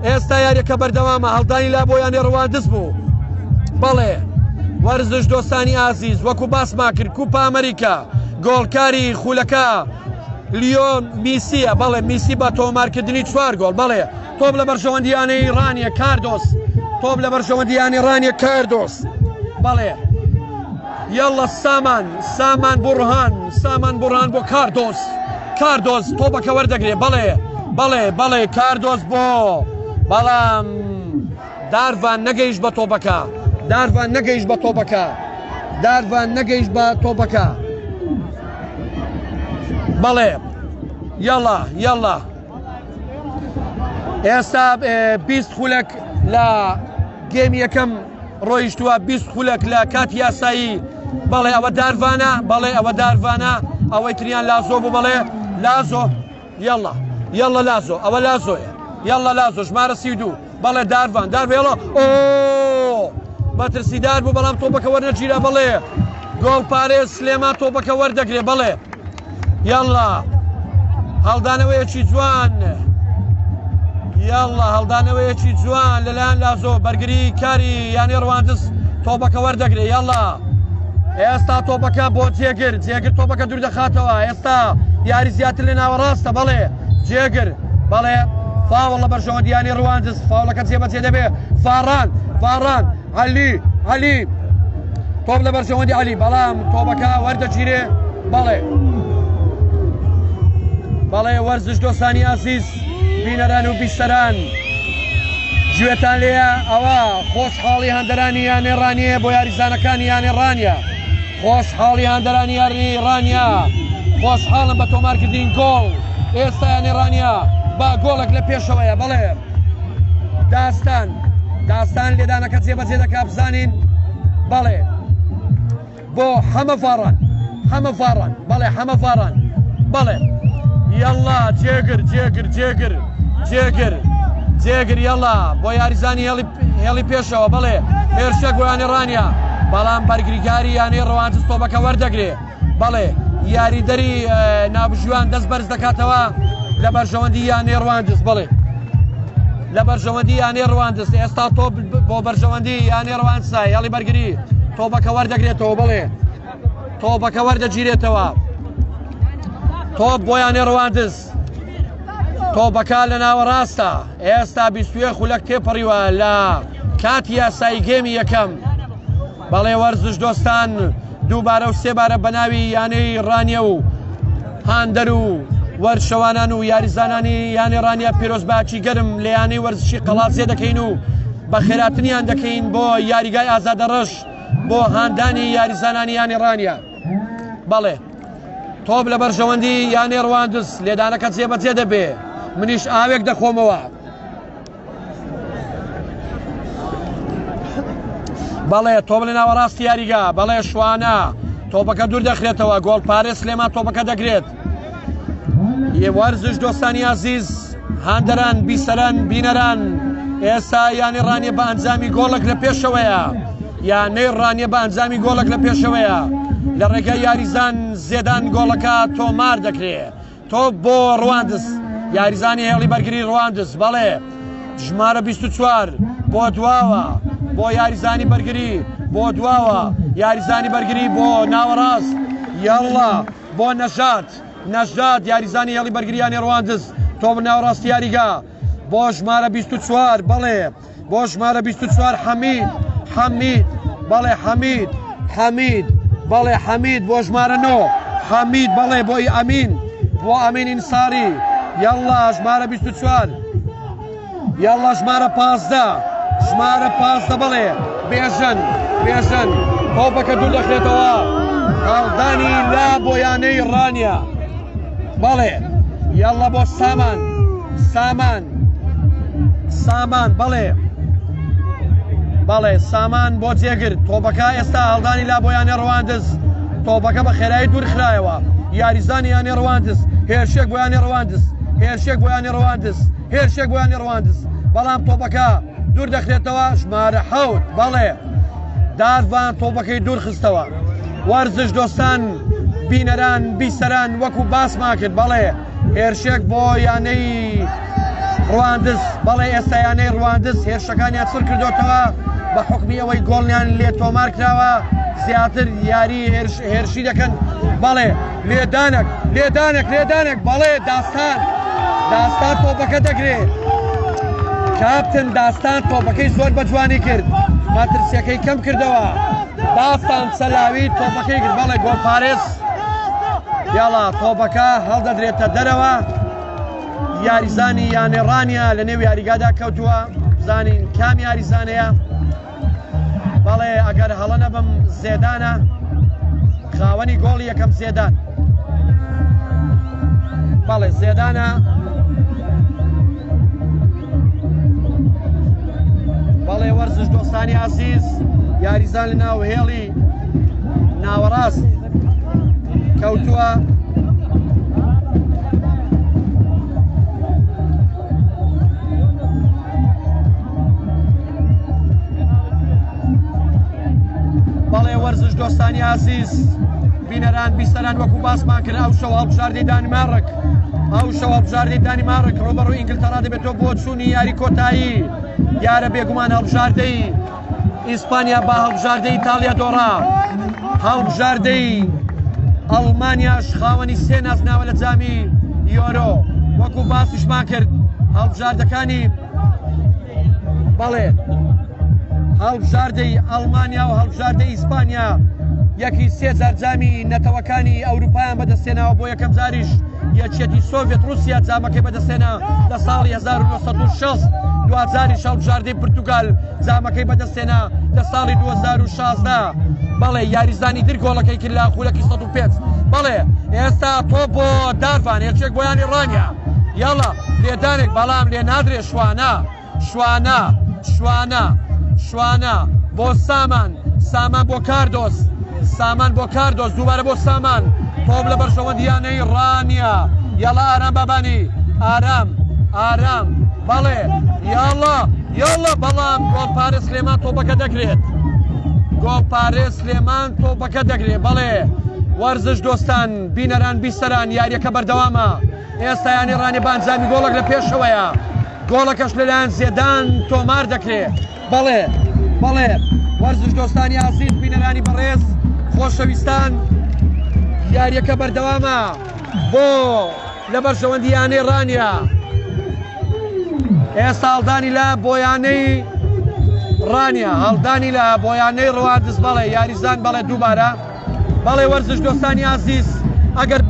ئێستا یاریەکە بەردەوامە هەڵدانی لا بۆ یانێ ڕەواندز بوو بەڵێ وەرزش دۆستانی ئازیز وەکو باسمان کرد کوپە ئەمریکا گۆڵکاری خولەکە لیۆن میسیە بەڵێ میسی بە تۆمارکردنی 4 گۆڵ بەڵێ تۆپ لە بەرژەوەندیانەی ڕانیە کاردۆس تۆپ لە بەرژەوەندیانی ڕانیە کاردۆس بەڵێ یاڵە سامان بورهان بۆ کاردۆس تۆپەکە وەردەگرێ بەڵێ کاردۆس بۆ بەڵام داروان نەگەیشت بە تۆپەکە بەڵێ یاڵە ئێستا 20 خولەک لە گێمی یەکەم ڕۆیشتووە 20 خولەک لە کاتی یاسایی بەڵێ ئەوە داروانە ئەوەی تریان لازۆ بوو بەڵێ لازۆ یاڵە لازۆ ئەوە لازۆیە لازۆ ژمارە 32 بەڵێ داروان یاڵە بەترسیدار بوو بەڵام تۆپەکە وەرنەگیرە بەڵێ گۆڵ پارێز سلێمان تۆپەکە وەردەگرێ بەڵێ یاڵە هەڵدانەوەیەکی جوان هەڵدانەوەیەکی جوان لەلایەن لازۆ بەرگری کاری یانی ڕەواندز تۆپەکە وەردەگرێ یاڵە ئێستا تۆپەکە بۆ جێگر تۆپەکە دوور دەخاتەوە ئێستا یاری زیاتر لە ناوەڕاستە بەڵێ جێگر بەڵێ فاوڵ لە بەرژەوەندیانی ڕەواندز فاوڵەکە جێبەجێ دەبێ فاران عەلی تۆپ لە بەرژەوەندی عەلی بەڵام تۆپەکە وەردەگیرێ بەڵێ وەرزش دۆستانی ئازیز بینەران و بیستەران گوێتان لێیە ئەوە خۆشحاڵی هەندەرانی یانێ ڕانیە بۆ یاریزانەکانی یانێ ڕانیا خۆشحاڵی هەندەرانی یاری ڕانیا خۆشحاڵم بە تۆمارکردنی گۆڵ ئێستا یانێ ڕانیا با گۆڵێک لە پێشەوەیە بەڵێ داستان لێدانەکە جێبەجێ دەکا بزانین بەڵێ بۆ هەمە فاران بەڵێ یاڵا جێگر یاڵا بۆ یاریزانی هێڵی پێشەوە بەڵێ هێرشە گویانی ڕانیا بەڵام بەرگریکاری یانەی ڕەواندز تۆپەکە وەردەگرێ بەڵێ یاریدەری نابژوان دەست بەرز دەکاتەوە لە بەرژەوەندی یانەی ڕەواندز بەڵێ لە بەرژەوەندی یانەی ڕەواندز ئێستا تۆپ بۆ بەرژەوەندی یانەی ڕەواندزە هێڵی بەرگری تۆپەکە وەردەگرێتەوە بەڵێ تۆپەکە وەردەگیرێتەوە تۆپ بۆ یانێ ڕەواندز تۆپەکە لە ناوەڕاستە ئێستا 21 خولەک تێپەڕیوە لە کاتی یاسایی گێمی یەکەم بەڵێ وەرزش دۆستان دووبارە و سێبارە بە ناوی یانەی ڕانیە و هاندەر و وەرشەوانان و یاریزانانی یانێ ڕانیا پیرۆزباچی گەرم لە یانەی وەرزشی قەڵاچێ دەکەین و بە خێراتنیان دەکەین بۆ یاریگای ئازادە ڕەش بۆ هاندانی یاریزانانی یانێ ڕانیا بەڵێ تۆپ لە بەرژەوەندی یانێ ڕەواندز لێدانەکە جێبەجێ دەبێ منیش ئاوێک دەخۆمەوە بەڵێ تۆپ لە ناوەڕاستی یاریگا بەڵێ شوانە تۆپەکە دوور دەخرێتەوە گۆڵ پارێز سلێمان تۆپەکە دەگرێت وەرزش دۆستانی عەزیز هاندەران بیسەران بینەران ئێستا یانی ڕانیە بە ئەنجامی گۆڵێک لە پێشەوەیە یانەی ڕانیە بە ئەنجامی گۆڵێک لە پێشەوەیە لە ڕێگەی یاریزان زێدان گۆڵەکە تۆمار دەکرێت تۆ بۆ ڕواندز یاریزانی هێڵی بەرگری ڕواندز بەڵێ ژمارە 24 بۆ دواوە بۆ یاریزانی بەرگری بۆ دواوە یاریزانی بەرگری بۆ ناوەڕاست یاڵڵا بۆ نەژات یاریزانی هێڵی بەرگریانی ڕواندز تۆ بە ناوەڕاستی یاریگا بۆ ژمارە 24 بەڵێ بۆ ژمارە 24 حەمید بەڵێ حەمید بەڵێ حەمید بۆ ژمارە 9 حەمید بەڵێ بۆی ئەمین بۆ ئەمین ئینساری یاڵڵا ژمارە 24 یاڵڵا ژمارە 15 بەڵێ بێژن تۆپەکە دوور دەخرێتەوە هەڵدانی لا بۆ یانەی ڕانیە بەڵێ یاڵڵا بۆ سامان بەڵێ سامان بۆ جێگرت تۆپەکە ئێستا هەڵدانی لا بۆ یانێ ڕواندز تۆپەکە بە خێرایی دوور خرایەوە یاریزانی یانێ ڕواندز هێرشێک بۆ یانێ ڕواندز بەڵام تۆپەکە دوور دەخرێتەوە ژمارە 7 بەڵێ داروان تۆپەکەی دوور خستەوە وەرزش دۆستان بینەران بیسەران وەکو باسمان کرد بەڵێ هێرشێک بۆ یانەی ڕواندز بەڵێ ئێستا یانەی ڕواندز هێرشەکانیان چڕ کردوتەوە بە حکمی ئەوەی گۆڵیان لێ تۆمار کراوە زیاتر یاری هێرشی دەکەن بەڵێ لێدانێک بەڵێ داستان تۆپەکە دەگرێت کاپتن داستان تۆپەکەی زۆر بە جوانی کرد ماترسیەکەی کەم کردەوە داستان سەلاوی تۆپەکەی کرد بەڵێ گۆڵپارێز یاڵا تۆپەکە هەڵدەدرێتە دەرەوە یاریزانی یانێ ڕانیە لە نێو یاریگادا کەوتووە بزانین کام یاریزانەیە بەڵێ ئەگەر هەڵە نەبم زێدانە خاوەنی گۆڵی یەکەم زێدان بەڵێ زێدانە بەڵێ وەرزش دۆستانی عەزیز یاریزان لە ناو هێڵی ناوەڕاست کەوتووە بەڵێ وەرزش دۆستانی عەزیز بینەران بیسەران وەکو باسمان کرد ئەو شەو هەڵبژاردەی دانیمارک ڕۆبەڕووی ئینگلتەرا دەبێتەوە بۆ چوونی یاری کۆتایی یارە بێگومان هەڵبژاردەی ئیسپانیا با هەڵبژاردەی ئیتالیا دۆڕا هەڵبژاردەی ئەڵمانیاش خاوەنی سێ نازناوە لە جامی یۆرۆ وەکو باسیشمان کرد هەڵبژاردەکانی بەڵێ هەڵبژاردەی ئەڵمانیا و هەڵبژاردەی ئیسپانیا یەکی 3000 جامی نەتەوەکانی ئەوروپایان بەدەستێناوە بۆ یەکەم جاریش یەکێتی سۆڤێت رووسیا جامەکەی بەدەستێنا لە ساڵی 1960 دوجاریش هەڵبژاردەی پرتوگال جامەکەی بەدەستێنا لە ساڵی 2016 بەڵێ یاریزانی در گۆڵەکەی کرد لە خولەکی 105 بەڵێ ئێستا تۆ بۆ داروان هێرشێک بۆ یانی ڕانیە یاڵا لێدانێک بەڵام لێ نادرێ شوانە بۆ سامان بۆ کاردۆس دووبارە بۆ سامان تۆم لە بەرژەوەندیانەی ڕانیە یاڵا ئارام بابانی ئارام بەڵێ یاڵا بەڵام گۆڵپارێز سلێمان تۆپەکە دەگرێت بەڵێ وەرزش دۆستان بینەران بیسەران یاریەکە بەردەوامە ئێستا یانی ڕانی بە ئەنجامی گۆڵێک لە پێشەوەیە گۆڵەکەش لەلایەن زێدان تۆمار دەکرێت بەڵێ وەرزش دۆستانی عەزیز بینەرانی بەڕێز خۆشەویستان یاریەکە بەردەوامە بۆ لە بەرژەوەندی یانەی ڕانیە ئێستا هەڵدانی لە بۆیانەی ڕواندز بەڵێ یاریزان بەڵێ دووبارە بەڵێ وەرزش دۆستانی عەزیز ئەگەر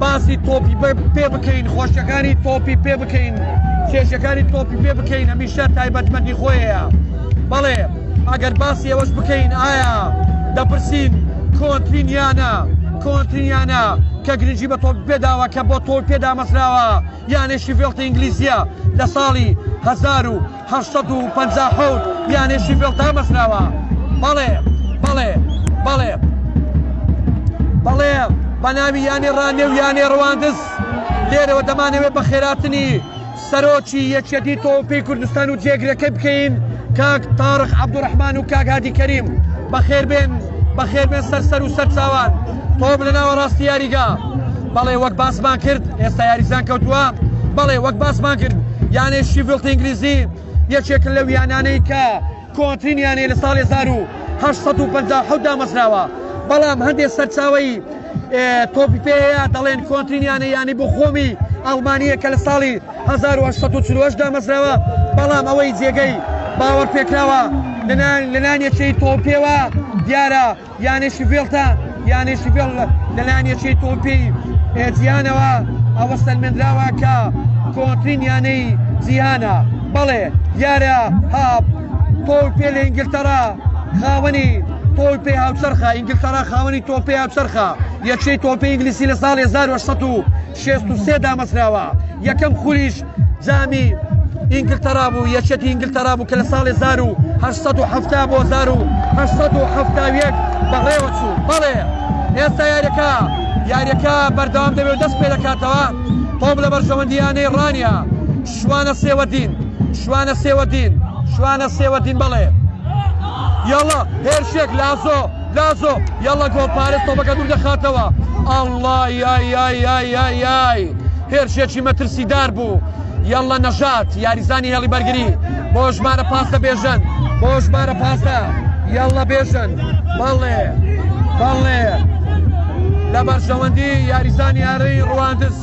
باسی تۆپی پێ بکەین خۆشیەکانی تۆپی پێ بکەین کێشەکانی تۆپی پێ بکەین هەمیشە تایبەتمەندی خۆیەیە بەڵێ ئەگەر باسی ئەوەش بکەین ئایا دەپرسین کۆنترینیانە کە گرنگی بە تۆپ پێداوە کە بۆ تۆپ پێدا مەسراوە یانێشی ڤێڵتە ئینگلیزیە لە ساڵی 1950 یانێشی ڤێڵتا مەسراوە بەڵێ بە ناوی یانی ڕانێ و یانی ڕواندز لێرەوە دەمانەوێت بە خێراتنی سەرۆکی یەکێتی تۆپی کوردستان و جێگرەکەی بکەین کاک تارق عەبدوڕەحمان و کاک هادی کەریم بەخێربێن سەر و سەر چاوان تۆپ لەناوە ڕاستی یاریگا بەڵێ وەک باسمان کرد ئێستا یاریزان کەوتووە بەڵێ وەک باسمان کرد یانەی شیڤڵت ئینگلیزی یەکێکن لەو یانانەی کە کۆنترین یانەی لە ساڵی 1857 دامەزراوە بەڵام هەندێک سەرچاوەی تۆپی پێەیە دەڵێن کۆنترینیانە یانی بۆ خۆمی ئەڵمانیە کە لە ساڵی 1840 دامەزراوە بەڵام ئەوەی جێگەی باوەڕ پێکراوە لەلانیەکەی تۆپێوە دیارە یانێشی ڤێڵتە یانێشی ڤێڵ لەلانیەکەی تۆپی جیهانەوە ئەوە سەلمێنراوە کە کۆنترین یانەی جیهانە بەڵێ دیارە تۆپێ لە ئینگلتەرا خاوەنی تۆپی هاوچەرخە ئینگلتەرا خاوەنی تۆپی هاوچەرخە یەکەی تۆپی ئینگلیسی لە ساڵی 1863 دامەزراوە یەکەم خولیش جامی ئینگلتەرا بوو یەکێتی ئینگلتەرا بوو کە لە ساڵی 1870 بۆ 1871 بەڕێوە چوو بەڵێ ئێستا یاریەکە بەردەوام دەبێت دەست پێ دەکاتەوە تۆپ لە بەرژەوەندیانەی ڕانیا شوانە سێوەدین بەڵێ یاڵا هێرشێک لازۆ یاڵا گۆڵپارێز تۆپەکە دوور دەخاتەوە ئەڵڵا یای هێرشێکی مەترسیدار بوو یاڵا نەژات یاریزانی هێڵی بەرگری بۆ ژمارە پاسە بێژن یاڵا بێژن بەڵێ لە بەرژەوەندی یاریزانی یاری ڕواندز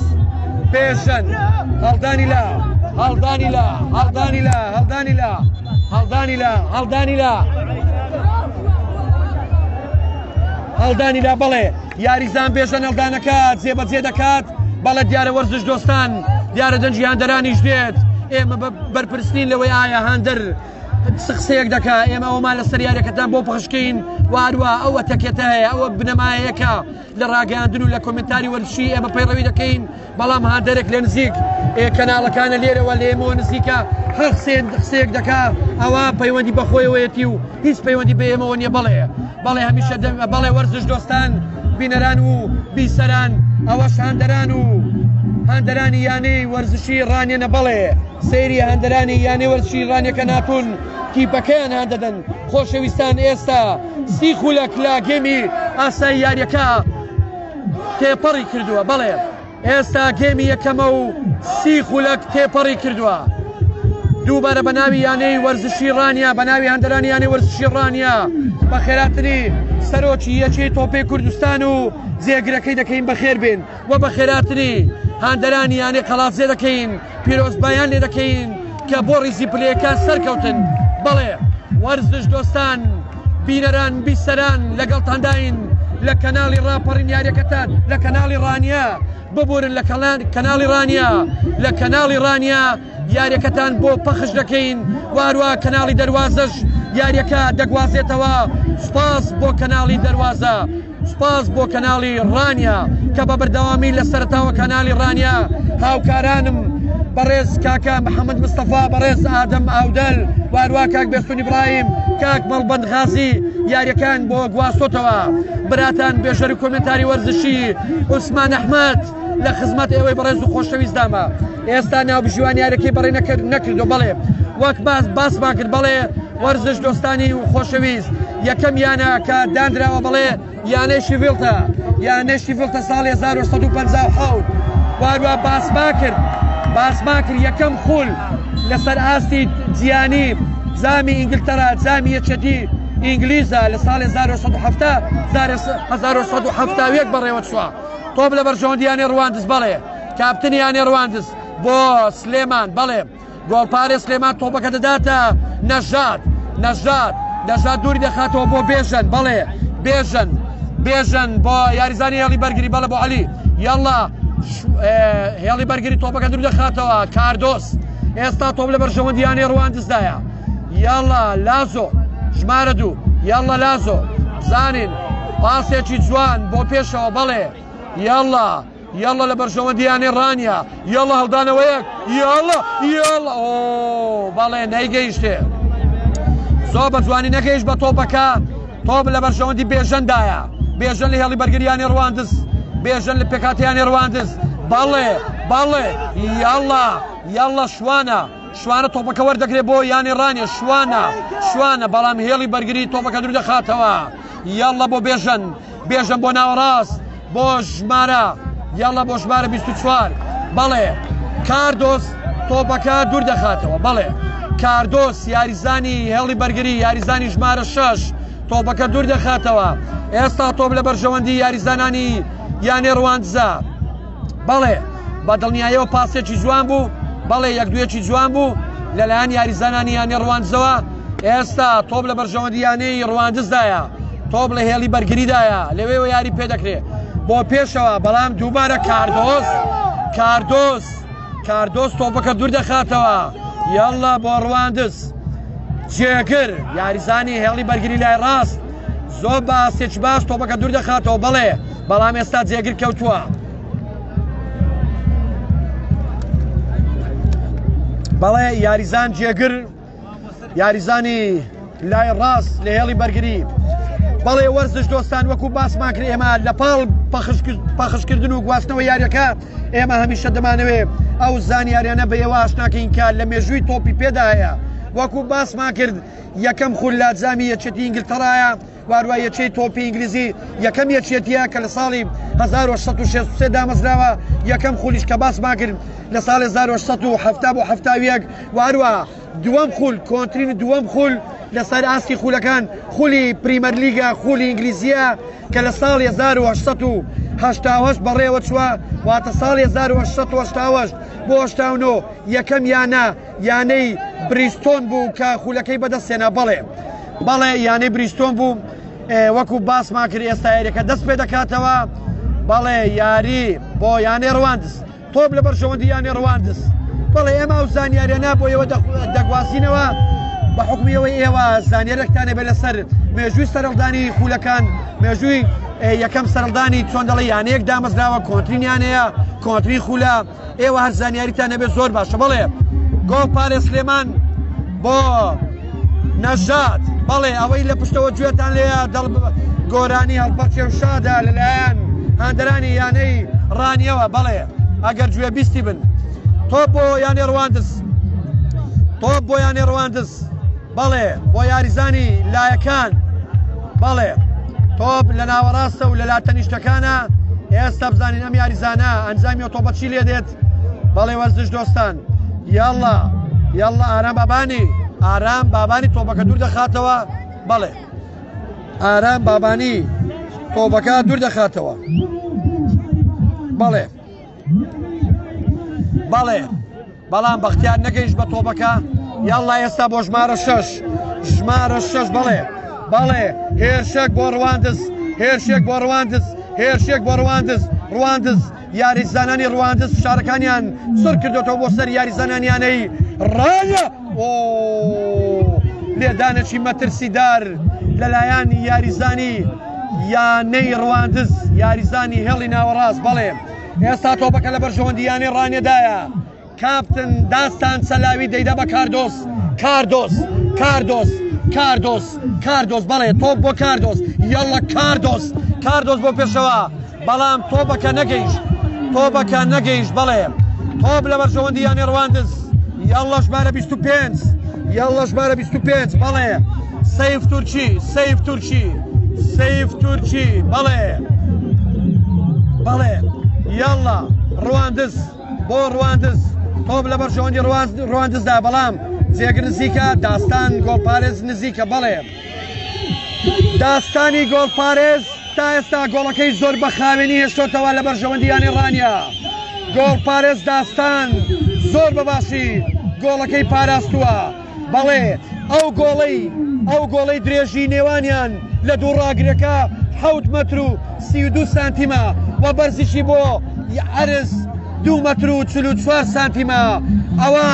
بێژن هەڵدانی لا بەڵێ یاریزان بێژە نەڵدانەکات جێبەجێ دەکات بەڵێ دیارە وەرزش دۆستان دیارە دەنجی هەندەرانیش دێت ئێمە بەرپرسین لەوەی ئایا هەندەر قسەیەک دەکا ئێمە ئەومان لە سەریارەکەتان بۆ پەخشکەین واروە ئەوە تەکێتە هەیە ئەوە بنەمایەکە لە ڕاگەاندن و لە کۆمنتاری وەرزشی ئێمە پەیڕەوی دەکەین بەڵام هەندەرێک لە نزیک کەناڵەکانە لێرەوە لە ئێمەوە نزیکە هەر قسەیەک دەکا ئەوە پەیوەندی بەخۆیەوەیەتی و هیچ پەیوەندی بە ئێمەوە نییە بەڵێ هەمیشە بەڵێ وەرزش دۆستان بینەران و بیسەران ئەوەش هەندەرانی یانەی وەرزشی ڕانێنە بەڵێ سەیری هەندەرانی یانەی وەرزشی ڕانیەکە ناتون تیپەکەیان هەندەدەن خۆشەویستان ئێستا سی خولەک لە گێمی ئاسایی یاریەکە تێپەڕی کردووە بەڵێ ئێستا گێمی یەکەمە و سی خولەک تێپەڕی کردووە دووبارە بە ناوی یانەی وەرزشی ڕانیا بە ناوی هەندەرانی یانەی وەرزشی ڕانیا بە خێراتنی سەرۆکی یەکەی تۆپی کوردستان و جێگرەکەی دەکەین بەخێر بێن و بە خێراتنی هەندەرانی یانەی قەڵافزێ دەکەین پیرۆزبایان لێ دەکەین کە بۆ ڕیزی پلەیەکان سەرکەوتن بەڵێ وەرزش دۆستان بینەران بیسەران لەگەڵتانداین لە کەناڵی ڕاپەڕین یاریەکەتان لە کەناڵی ڕانیا ببورن لە کەناڵی ڕانیا یاریەکەتان بۆ پەخش دەکەین واروە کەناڵی دەروازەش یاریەکە دەگوازێتەوە سوپاس بۆ کەناڵی دەروازە سوپاس بۆ کەناڵی ڕانیا کە بە بەردەوامی لە سەرتاوە کەناڵی ڕانیا هاوکارانم بەڕێز کاکە محەممەد مستەفا بەڕێز ئادەم ئاودەل وارووا کاک بێستون ئیبراهیم کاک مەڵبەند غازی یاریەکان بۆ گواستۆتەوە براتان بێژەری کۆمنتاری وەرزشی عوسمان ئەحمەد لە خزمەت ئێوەی بەڕێز و خۆشەویستدامە ئێستا ناوبژیوان یاریەکەی بەڕێ نەکردو بەڵێ وەک باسمان کرد بەڵێ وەرزش دۆستانی و خۆشەویست یەکەم یانە کە دانراوە بەڵێ یانەی شیڤڵتە ساڵی 1957 وارووا باسمان کرد یەکەم خول لەسەر ئاستی جیانی زامی ئینگلتەرا زامی یەکێتی ئینگلیزە لە ساڵی 1970 بەڕێوە چووە تۆپ لە بەرژەوەندیانی ڕواندز بەڵێ کاپتنیانی ڕواندز بۆ سلێمان بەڵێ گۆڵپارێ سلێمان تۆپەکە دەداتە نەژاد دووری دەخاتەوە بۆ بێژن بەڵێ بێژن بۆ یاریزانی هێڵی بەرگری بەڵێ بۆ عەلی یاڵا هێڵی بەرگری تۆپەکە دوور دەخاتەوە کاردۆس ئێستا تۆپ لە بەرژەوەندیانی ڕواندزدایە یاڵا لازۆ ژمارە دوو یاڵا لازۆ زانین پاسێکی جوان بۆ پێشەوە بەڵێ یاڵا لە بەرژەوەندیانی ڕانیا یاڵا هەڵدانەوەیەک یاڵا بەڵێ نەیگەیشتێ زۆر بە جوانی نەگەیشت بە تۆپەکە تۆپ لە بەرژەوەندی بێژەندایە بێژەن لە هێڵی بەرگریانی ڕواندز بێژەن لە پێکاتیانی ڕواندز بەڵێ بەڵێ یاڵە شوانە تۆپەکە وەردەگرێت بۆ یانی ڕانیە شوانە بەڵام هێڵی بەرگری تۆپەکە دوور دەخاتەوە یاڵە بۆ بێژن بۆ ناوەڕاست بۆ ژمارە یاڵە بۆ ژمارە 24 بەڵێ کاردۆس تۆپەکە دوور دەخاتەوە بەڵێ کاردۆس یاریزانی هێڵی بەرگری یاریزانی ژمارە 6 تۆپەکە دوور دەخاتەوە ئێستا تۆپ لە بەرژەوەندی یاریزانانی یانی ڕواندزە بەڵێ بە دڵنیایەوە پاسێکی جوان بوو بەڵێ یەک دوێکی جوان بوو لەلایەن یاریزانانی یانی ڕواندزەوە ئێستا تۆپ لە بەرژەوەندی یانەی ڕواندزدایە تۆپ لە هێڵی بەرگریدایە لەوێەوە یاری پێدەکرێت بۆ پێشەوە بەڵام دووبارە کاردۆس تۆپەکە دوور دەخاتەوە یاڵە بۆ ڕواندز جێگر یاریزانی هێڵی بەرگری لای ڕاست زۆر باسێک باش تۆپەکە دوور دەخاتەوە بەڵام ئێستا جێگر کەوتووە بەڵێ یاریزان جێگر یاریزانی لای ڕاست لە هێڵی بەرگری بەڵێ وەرزش دۆستان وەکو باسمان کرد ئێمە لە پاڵ پەخشکردن و گواستنەوە یاریەکە ئێمە هەمیشە دەمانەوێت ئەو زانیاریانە بە ئێوە ئاشناکەین کە لە مێژووی تۆپی پێدایە وەکو باسمان کرد یەکەم خول لە جامی یەکێتی ئینگلتەرایە واروای یەکەی تۆپی ئینگلیزی یەکەم یەکێتیە کە لە ساڵی 1963 دامەزراوە یەکەم خولیش کە باسمان کرد لە ساڵی 1970 واروە دووەم خول کۆنترین دووەم خول لەسەر ئاستی خولەکان خولی پریمەر لیگە خولی ئینگلیزیە کە لە ساڵی 1970 بەڕێوە چووە واتە ساڵی 1970 بۆ 89 یەکەم یانەی بریستۆن بوو کە خولەکەی بەدەستێنە بەڵێ یانەی بریستۆن بوو وەکو باسمان کرد ئێستا یاریەکە دەست پێ دەکاتەوە بەڵێ یاری بۆ یانەی ڕواندز تۆپ لە بەرژەوەندی یانی ڕواندز بەڵێ ئێمە ئەو زانیاریانە بۆ ئێوە دەگوازینەوە بە حکمیەوەی ئێوە زانیارێکتانە بێ لەسەر مێژووی سەرڵدانی خولەکان مێژووی یەکەم سەرڵدانی چۆن دەڵێ یانەیەک دامەزراوە کۆنترینیانەیە کۆنتری خولە ئێوە هەر زانیاریتانە بێ زۆر باشە بەڵێ گۆڵ پارێ سلێمان بۆ نەژات بەڵێ ئەوەی لە پشتەوە گوێتان لێە گۆرانی هەڵبەخشێ و شادا لەلایەن هاندەرانی یانەی ڕانیەوە بەڵێ ئەگەر گوێ بیستی بن تۆپ بۆ یانی ڕواندز بەڵێ بۆ یاریزانی لایەکان بەڵێ تۆپ لە ناوەڕاستە و لە لاتەنیشتەکانە ئێستا بزانین ئەم یاریزانە ئەنجامی تۆپە چی لێ دێت بەڵێ وەرزش دۆستان یاڵە ئارام بابانی تۆپەکە دوور دەخاتەوە بەڵێ ئارام بابانی تۆپەکە دوور دەخاتەوە بەڵام بەختیار نەگەیشت بە تۆپەکە یاڵە ئێستا بۆ ژمارە 6 بەڵێ هێرشێک بۆ ڕواندز یاریزانانی ڕواندز فشارەکانیان سڕ کردوێتەوە بۆ سەر یاریزانانیانەی ڕانە لێدانێکی مەترسیدار لەلایەن یاریزانی یانەی ڕواندز یاریزانی هێڵی ناوەڕاست بەڵێ ئێستا تۆپەکە لە بەرژەوەندی یانەی ڕانێدایە کاپتن داستان سەلاوی دەیدا بە کاردۆس بەڵێ تۆپ بۆ یاڵە کاردۆس بۆ پێشەوە بەڵام تۆپەکە نەگەیشت بەڵێ تۆپ لە بەرژەوەندی یانی ڕواندز یاڵە ژمارە 25 بەڵێ سەیف تورکی بەڵێ یاڵە ڕواندز تۆپ لە بەرژەوەندی ڕواندزدا بەڵام جێگر نزیکە داستان گۆڵپارێز نزیکە بەڵێ داستانی گۆڵپارێز تا ئێستا گۆڵەکەی زۆر بە خاوێنی هێشتۆتەوە لە بەرژەوەندی یانی ڕانیە گۆڵپارێز داستان زۆر بەباشی گۆڵەکەی پاراستووە بەڵێ ئەو گۆڵەی درێژی نێوانیان لە دوو ڕاگرەکە 7 مەتر و 32 سانتیمە و بەرزیشی بۆ عەرز 2 مەتر و 44 سانتیمە ئەوە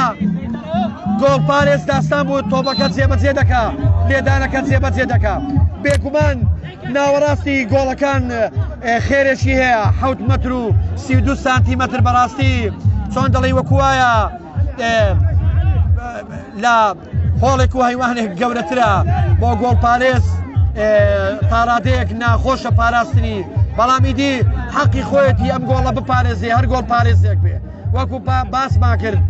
گۆڵپارێز داستان بوو تۆپەکە جێبەجێ دەکا لێدانەکە جێبەجێ دەکا بێگومان ناوەڕاستی گۆڵەکان خێرێکی هەیە 7 مەتر و 32 سانتیمەتر بەڕاستی چۆن دەڵێ وەکوایە لە هۆڵێک و هەیوانێک گەورەترە بۆ گۆڵپارێز پارادەیەک ناخۆشە پاراستنی بەڵامی دی حەقی خۆیەتی ئەم گۆڵە بپارێزێ هەر گۆڵ پارێزێک بێ وەکو باسمان کرد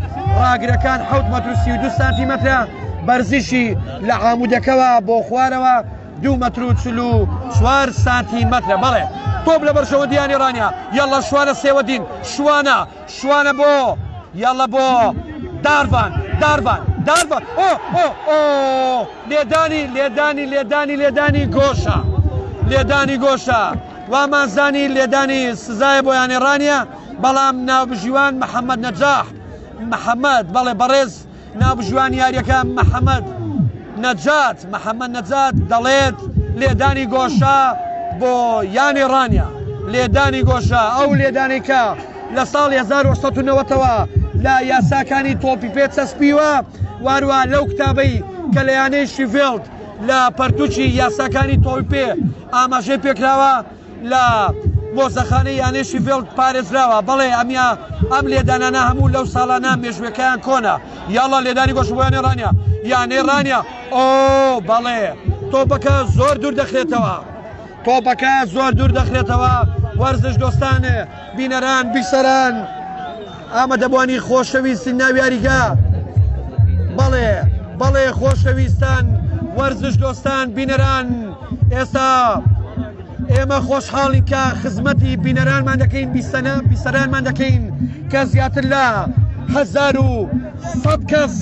ڕاگرەکان 7 مەتر و 32 سانتیمەترە بەرزیشی لە عامودەکەوە بۆ خوارەوە 2 مەتر و 44 سانتیمەترە بەڵێ تۆپ لە بەرژەوەندیانی ڕانیا یاڵە شوانە سێوەدین شوانە بۆ یاڵە بۆ داروان لێدانی گۆشە وامانزانی لێدانی سزایە بۆ یانی ڕانیە بەڵام ناوبژیوان محەممەد نەجاح محەممەد بەڵێ بەڕێز ناوبژیوان یاریەکە محەممەد نەجات دەڵێت لێدانی گۆشە بۆ یانی ڕانیە لێدانی گۆشە ئەو لێدانێکە لە ساڵی 1990ەوە لە یاساکانی تۆپی پێ چەسپیوە واروە لەو کتابەی کە لە یانەی شیڤێلد لە پەرتوچی یاساکانی تۆپی پێ ئاماژەی پێکراوە لە مۆزەخانەی یانەی شیڤێلد پارێزراوە بەڵێ ئەم لێدانانە هەموو لەو ساڵانە مێژوەکەیان کۆنا یاڵە لێدانی گۆش بۆ یانەی ڕانیا بەڵێ تۆپەکە زۆر دوور دەخرێتەوە وەرزش دۆستان بینەران بیسەران ئامادەبوانی خۆشەویستی ناویاریگا بەڵێ خۆشەویستان وەرزش دۆستان بینەران ئێستا ئێمە خۆشحاڵین کە خزمەتی بینەرانمان دەکەین بیسەرانمان دەکەین کە زیاتر لە 1100 کەس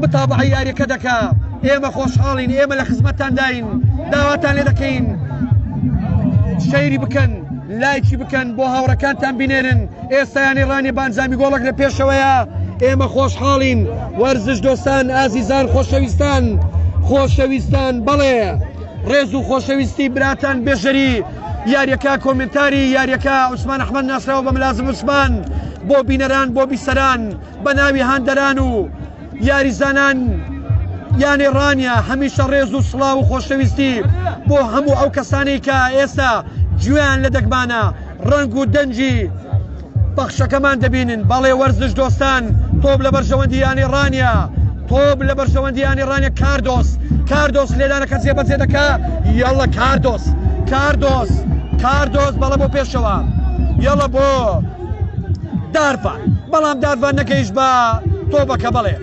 متابعەی یاریەکە دەکا ئێمە خۆشحاڵین ئێمە لە خزمەتتان داین داواتان لێ دەکەین شەیری بکەن لایکی بکەن بۆ هاوڕەکانتان بینێرن ئێستا یانی ڕانی بانجامی گۆڵک لە پێشەوەیە ئێمە خۆشحاڵین وەرزش دۆستان ئازیزان خۆشەویستان بەڵێ ڕێز و خۆشەویستی براتان بێژەری یاریەکە کۆمنتاری یاریەکە عوسمان ئەحمەد ناسراوە بە ملازم عوسمان بۆ بینەران بۆ بیسەران بە ناوی هاندەران و یاریزانان یانی ڕانیا هەمیشە ڕێز و سڵاو و خۆشەویستی بۆ هەموو ئەو کەسانەی کە ئێستا گوێیان لە دەگمانە ڕنگ و دەنجی بەخشەکەمان دەبینن بەڵێ وەرزش دۆستان تۆپ لە بەرژەوەندیانی ڕانیا کاردۆس لێدانەکە جێبەجێ دەکا یاڵە کاردۆس بەڵە بۆ پێشەوە یاڵە بۆ داروان بەڵام داروان نەکەیش بە تۆپەکە بەڵێ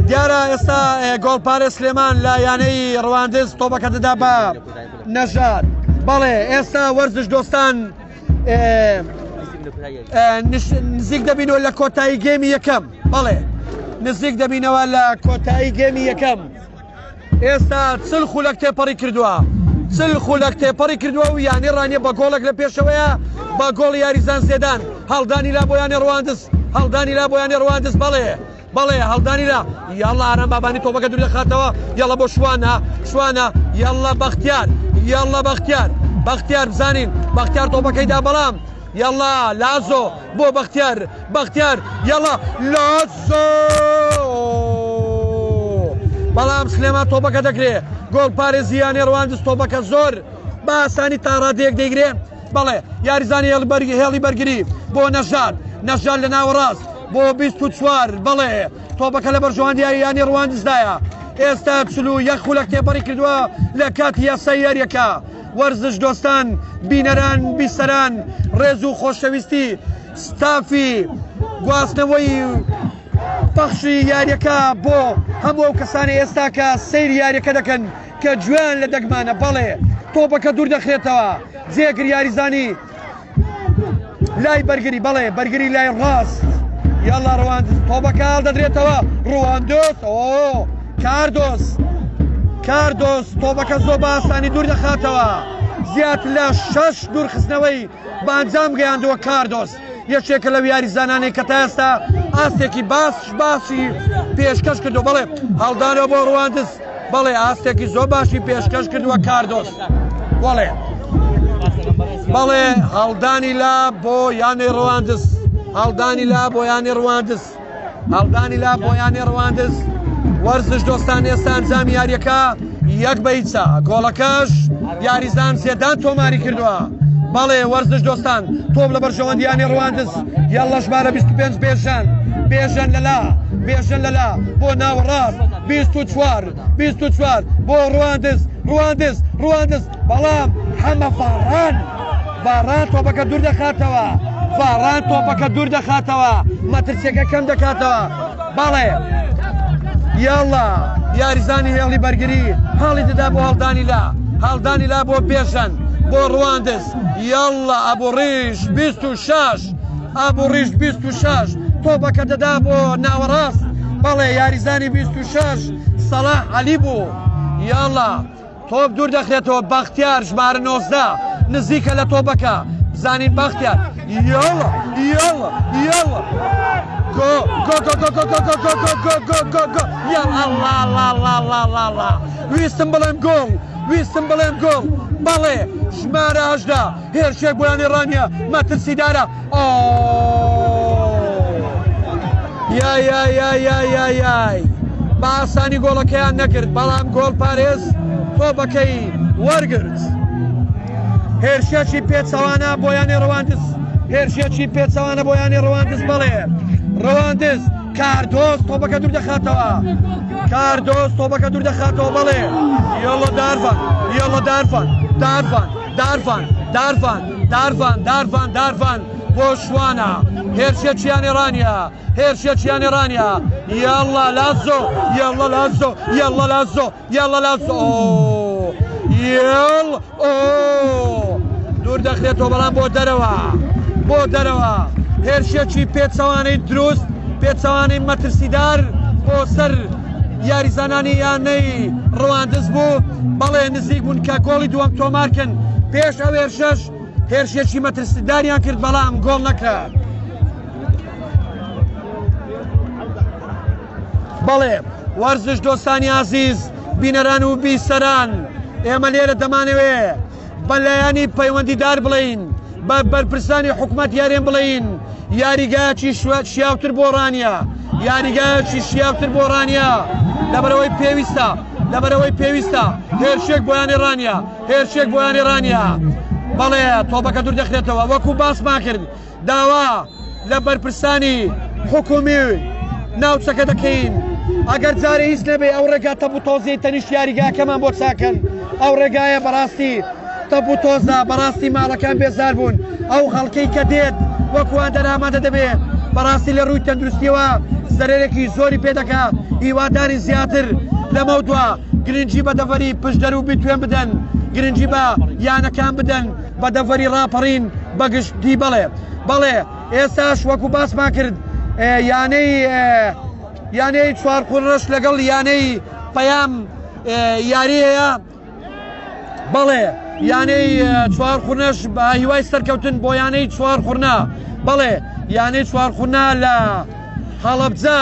دیارە ئێستا گۆڵپارێ سلێمان لە یانەی ڕواندز تۆپەکە دەدا بە نەژاد بەڵێ ئێستا وەرزش دۆستان نزیک دەبینەوە لە کۆتایی گێمی یەکەم بەڵێ نزیک دەبینەوە لە کۆتایی گێمی یەکەم ئێستا چل خولەک تێپەڕی کردووە و یانی ڕانیە بە گۆڵک لە پێشەوەیە بە گۆڵ یاریزان زێدان هەڵدانی لا بۆ یانی ڕواندز بەڵێ هەڵدانی لا یاڵە ئارام بابانی تۆپەکە دوور دەخاتەوە یاڵە بۆ شوانە یاڵە بەختیار بزانین بەختیار تۆپەکەیدا بەڵام یاڵە لازۆ بۆ بەختیار یاڵە لازۆ بەڵام سلێمان تۆپەکە دەکرێت گۆڵ پارێزی یانی ڕواندز تۆپەکە زۆر بە ئاسانی تا ڕادەیەک دەیگرێ بەڵێ یاریزانی هێڵی بەرگری بۆ نەژاد لە ناوەڕاست بۆ 24 بەڵێ تۆپەکە لە بەرژەوەندیاری یانی ڕواندزدایە ئێستا 41 خولەک تێپەڕی کردووە لە کاتی یاسای یاریەکە وەرزش دۆستان بینەران بیسەران ڕێز و خۆشەویستی ستافی گواستنەوەی پەخشی یاریەکە بۆ هەموو ئەو کەسانی ئێستا کە سەیری یاریەکە دەکەن کە گوێیان لە دەگمانە بەڵێ تۆپەکە دوور دەخرێتەوە جێگر یاریزانی لای بەرگری بەڵێ بەرگری لای ڕاست یاڵا ڕواندز تۆپەکە هەڵدەدرێتەوە ڕواندۆس کاردۆس تۆپەکە زۆر بە ئاسانی دوور دەخاتەوە زیات لە 6 دوورخستنەوەی بانجام گەیاندووە کاردۆس یەکێکە لەو یاریزانانەی کە تا ئێستا ئاستێکی باسی پێشکەش کردو بەڵێ هەڵدانەوە بۆ ڕواندز بەڵێ ئاستێکی زۆر باشی پێشکەش کردووە کاردۆس بەڵێ هەڵدانی لا بۆ یانی ڕواندز وەرزش دۆستان ئێستا ئەنجامی یاریەکە 1-0 گۆڵەکەش یاریزان زێدان تۆماری کردووە بەڵێ وەرزش دۆستان تۆپ لە بەرژەوەندیانی ڕواندز یاڵە ژمارە 25 بێژەن لەلا بۆ ناوەڕاست 24 بۆ ڕواندز بەڵام هەمە باران تۆپەکە دوور دەخاتەوە فاران تۆپەکە دوور دەخاتەوە مەترسیەکە کەم دەکاتەوە بەڵێ یاڵا یاریزانی هێڵی بەرگری هەڵی دەدا بۆ هەڵدانی لا بۆ پێشەن بۆ ڕواندز یاڵا ئەبوڕیش 26 ئەبوڕیش 26 تۆپەکە دەدا بۆ ناوەڕاست بەڵێ یاریزانی 26 سەلاح عەلی بوو یاڵا تۆپ دوور دەخرێتەوە بەختیار ژمارە 19 نزیکە لە تۆپەکە بزانین بەختیار یاڵا ویستم بڵێم گۆڵ بەڵێ ژمارە 18 هێرشێک بۆیانی ڕانیە مەترسیدارە یای بە ئاسانی گۆڵەکەیان نەکرد بەڵام گۆڵ پارێز تۆپەکەی وەرگرت هێرشێکی پێچەوانە بۆیانی ڕەواندز هێرشێکی پێچەوانە بۆیانی ڕەواندز بەڵێ ڕەواندز کاردۆز تۆپەکە دوور دەخاتەوە کاردۆز تۆپەکە دوور دەخاتەوە بەڵێ یاڵا دارڤان بۆ شوانە هێرشێکیان ێرانیا یاڵا لازۆ دوور دەخرێتەوە بەڵام بۆ دەرەوە هێرشێکی پێچەوانەی دروست پێچەوانەی مەترسیدار بۆ سەر یاریزانانی یانەی ڕەواندز بوو بەڵێ نزیک بوون کە گۆڵی دووەم تۆمارکن پێش ئەو هێرشێکی مەترسیداریان کرد بەڵام گۆڵ نەکرا بەڵێ وەرزش دۆستانی عەزیز بینەران و بیسەران ئێمە لێرە دەمانەوێ بەلایانی پەیوەندیدار بڵین بە بەرپرسانی حکومەت یارێن بڵین یاریگایەکی شیاوتر بۆ ڕانیە لەبەرەوەی پێویستە هێرشێک بۆیانی ڕانیە بەڵێ تۆپەکە دوور دەخرێتەوە وەکو باسمان کرد داوا لە بەرپرسانی حکومی ناوچەکە دەکەین ئەگەر جارێ هیچ نەبێ ئەو ڕێگا تەبوتۆزی تەنیشت یاریگاکەمان بۆ چاکەن ئەو ڕێگایە بەڕاستی تەبوتۆزە بەڕاستی ماڵەکان بێزار بوون ئەو خەڵکەی کە دێت وەکوان دەرامەدە دەبێت بەڕاستی لە ڕووی تەندروستیەوە زەرێرێکی زۆری پێدەکا هیواداری زیاتر لەمە دووە گرنگی بە دەڤەری پشتدەر و بیتوێن بدەن گرنگی بە یانەکان بدەن بە دەڤەری ڕاپەڕین بەگشتی بەڵێ ئێستاش وەکو باسمان کرد یانەی چوار قورنەش لەگەڵ یانەی پەیام یاریەیە بەڵێ یانەی چوار قورنەش بە هیوای سەرکەوتن بۆ یانەی چوار قورنە بەڵێ یانەی چوار قورنە لە هەڵەبجە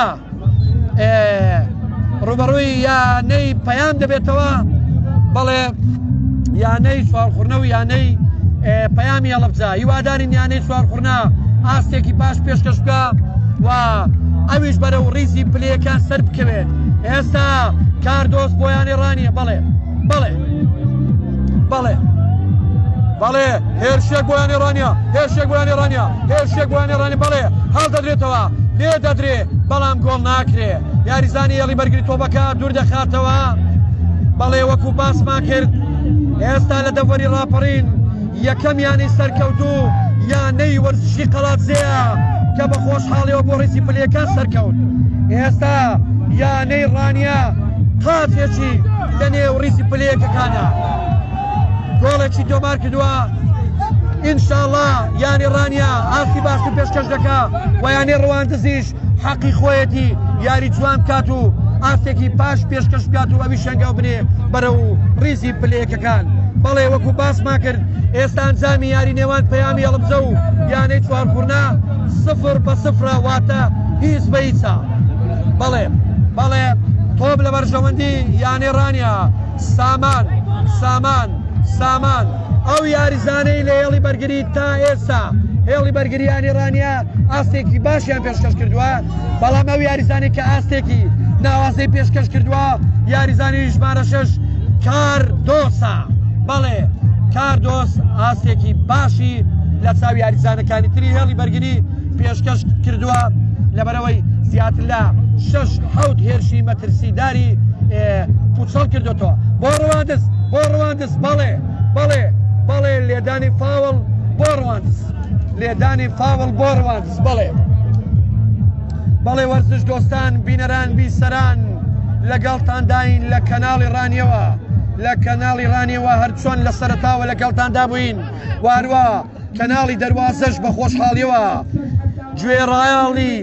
ڕوبەڕووی یانەی پەیام دەبێتەوە بەڵێ یانەی چوار قورنە و یانەی پەیامی هەڵەبجە هیوادارین یانەی چوار قورنە ئاستێکی باش پێشکەش بکە و ئەویش بەرەو ڕیزی پلەکان سەر بکەوێت ئێستا کاردۆست بۆیانی ڕانیە بەڵێ هێرشێک بۆیانی ڕانیە بەڵێ هەڵ دەدرێتەوە لێ دەدرێ بەڵام گۆڵ ناکرێ یاریزانی هێڵی بەرگری تۆپەکە دوور دەخاتەوە بەڵێ وەکو باسمان کرد ئێستا لە دەڤەری ڕاپەڕین یەکەم یانەی سەرکەوتوو یانەی وەرزشی قەڵاتزەیە کە بە خۆشحاڵیەوە بۆ ڕیزی پلەکان سەرکەوت ئێستا یانەی ڕانیە قافێکی لە نێو ڕیزی پلەکەکانە گۆڵێکی تۆمار کردووە ئینشاءڵڵا یانی ڕانیە ئاستی باشتر پێشکەش دەکا و یانی ڕەواندزیش حەقی خۆیەتی یاری جوان بکات و ئاستێکی پاش پێشکەش بکات و ئەوی شەنگاو بنێ بەرەو ڕیزی پلەکەکان بەڵێ وەکو باسمان کرد ئێستا ئەنجامی یاری نێوان پەیامی هەڵەبجە و یانەی چوار قورنە 0-0 واتە هیچ بە هیچە بەڵێ تۆپ لە بەرژەوەندی یانی ڕانیە سامان ئەو یاریزانەی لە هێڵی بەرگری تا ئێستا هێڵی بەرگریانی ڕانیە ئاستێکی باشیان پێشکەش کردووە بەڵام ئەو یاریزانی کە ئاستێکی ناوازەی پێشکەش کردووە یاریزانی ژمارە 6 کاردۆسە بەڵێ کاردۆس ئاستێکی باشی لە چاو یاریزانەکانی تری هێڵی بەرگری پێشکەش کردووە لەبەرەوەی زیاتر لە 6-7 هێرشی مەترسیداری پوچەڵ کردوێتەوە بۆ ڕەواندز بەڵێ لێدانی فاوڵ بۆ ڕەواندز لێدانی فاول بۆ ڕەواندز بەڵێ وەرزش دۆستان بینەران بیسەران لەگەڵتان داین لە کەناڵی ڕانیەوە لە کەناڵی ڕانیەوە هەرچۆن لە سەرەتاوە لەگەڵتاندا بووین واروە کەناڵی دەواازەش بە خۆشحاڵیەوە گوێڕایاڵی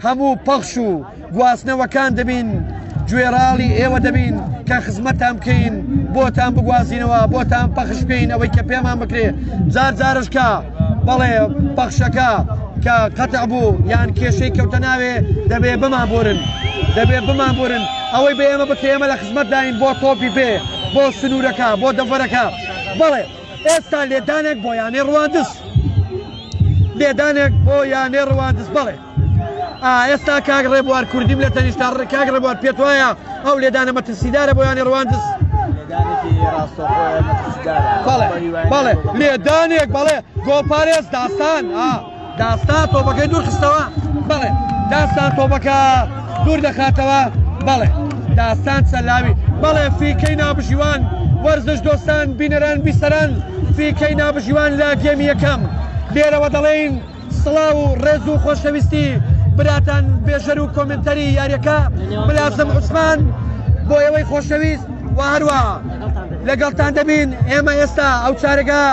هەموو پەخش و گواستنەوەکان دەبین گوێڕاڵی ئێوە دەبین کە خزمەتان بکەین بۆتان بگوازینەوە بۆتان پەخش بکەین ئەوەی کە پێمان بکرێ جار جارشکە بەڵێ پەخشەکە کە قەتع بوو یان کێشەی کەوتە ناوێ دەبێ بمانبورن ئەوەی بە ئێمە بکە ئێمە لە خزمەت داین بۆ تۆپی پێ بۆ سنوورەکە بۆ دەڤەرەکە بەڵێ ئێستا لێدانێک بۆ یانێ ڕواندز بەڵێ ئێستا کاک ڕێبوار کوردیم لە تەنیشتا کاک ڕێبوار پێت وایە ئەو لێدانە مەترسیدارە بۆ یانێ ڕواندز بەڵێ لێدانێک بەڵێ گۆڵپارێز داستان تۆپەکەی دوور خستەوە بەڵێ داستان تۆپەکە دوور دەخاتەوە بەڵێ داستان سەلاوی بەڵێ فیکەی نابژیوان وەرزش دۆستان بینەران بیسەران فیکەی نابژیوان لە گێمی یەکەم لێرەوە دەڵێن سڵاو و ڕێز و خۆشەویستی براتان بێژەر و کۆمنتەری یاریەکە ملازم عوسمان بۆ ئێوەی خۆشەویست و هەروە لەگەڵتان دەبین ئێمە ئێستا ئەو چارەگە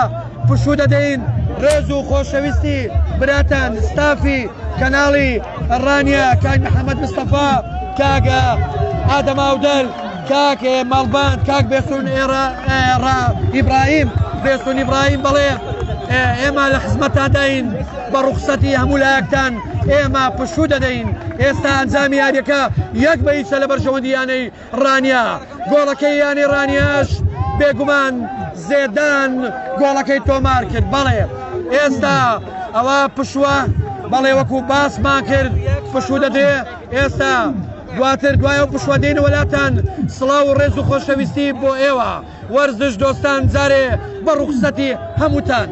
پشوو دەدەین ڕێز و خۆشەویستی براتان ستافی کەناڵی ڕانیە کاک محەممەد مستەفا کاگە ئادەم ئاودەل کاک ماڵبان کاک بێسون ئیبراهیم بەڵێ ئێمە لە خزمەتان داین بە ڕوخسەتی هەموو لایەکتان ئێمە پشوو دەدەین ئێستا ئەنجامی یاریەکە یەک بە هیچە لە بەرژەوەندیانەی ڕانیە گۆڵەکەی یانی ڕانیاش بێگومان زێدان گۆڵەکەی تۆمار کرد بەڵێ ئێستا ئەوە پشووە بەڵێ وەکو باسمان کرد پشوو دەدرێ ئێستا دواتر دوایە و پشوەدەین وەلاتان سڵاو و ڕێز و خۆشەویستی بۆ ئێوە وەرزش دۆستان جارێ بە ڕوخسەتی هەمووتان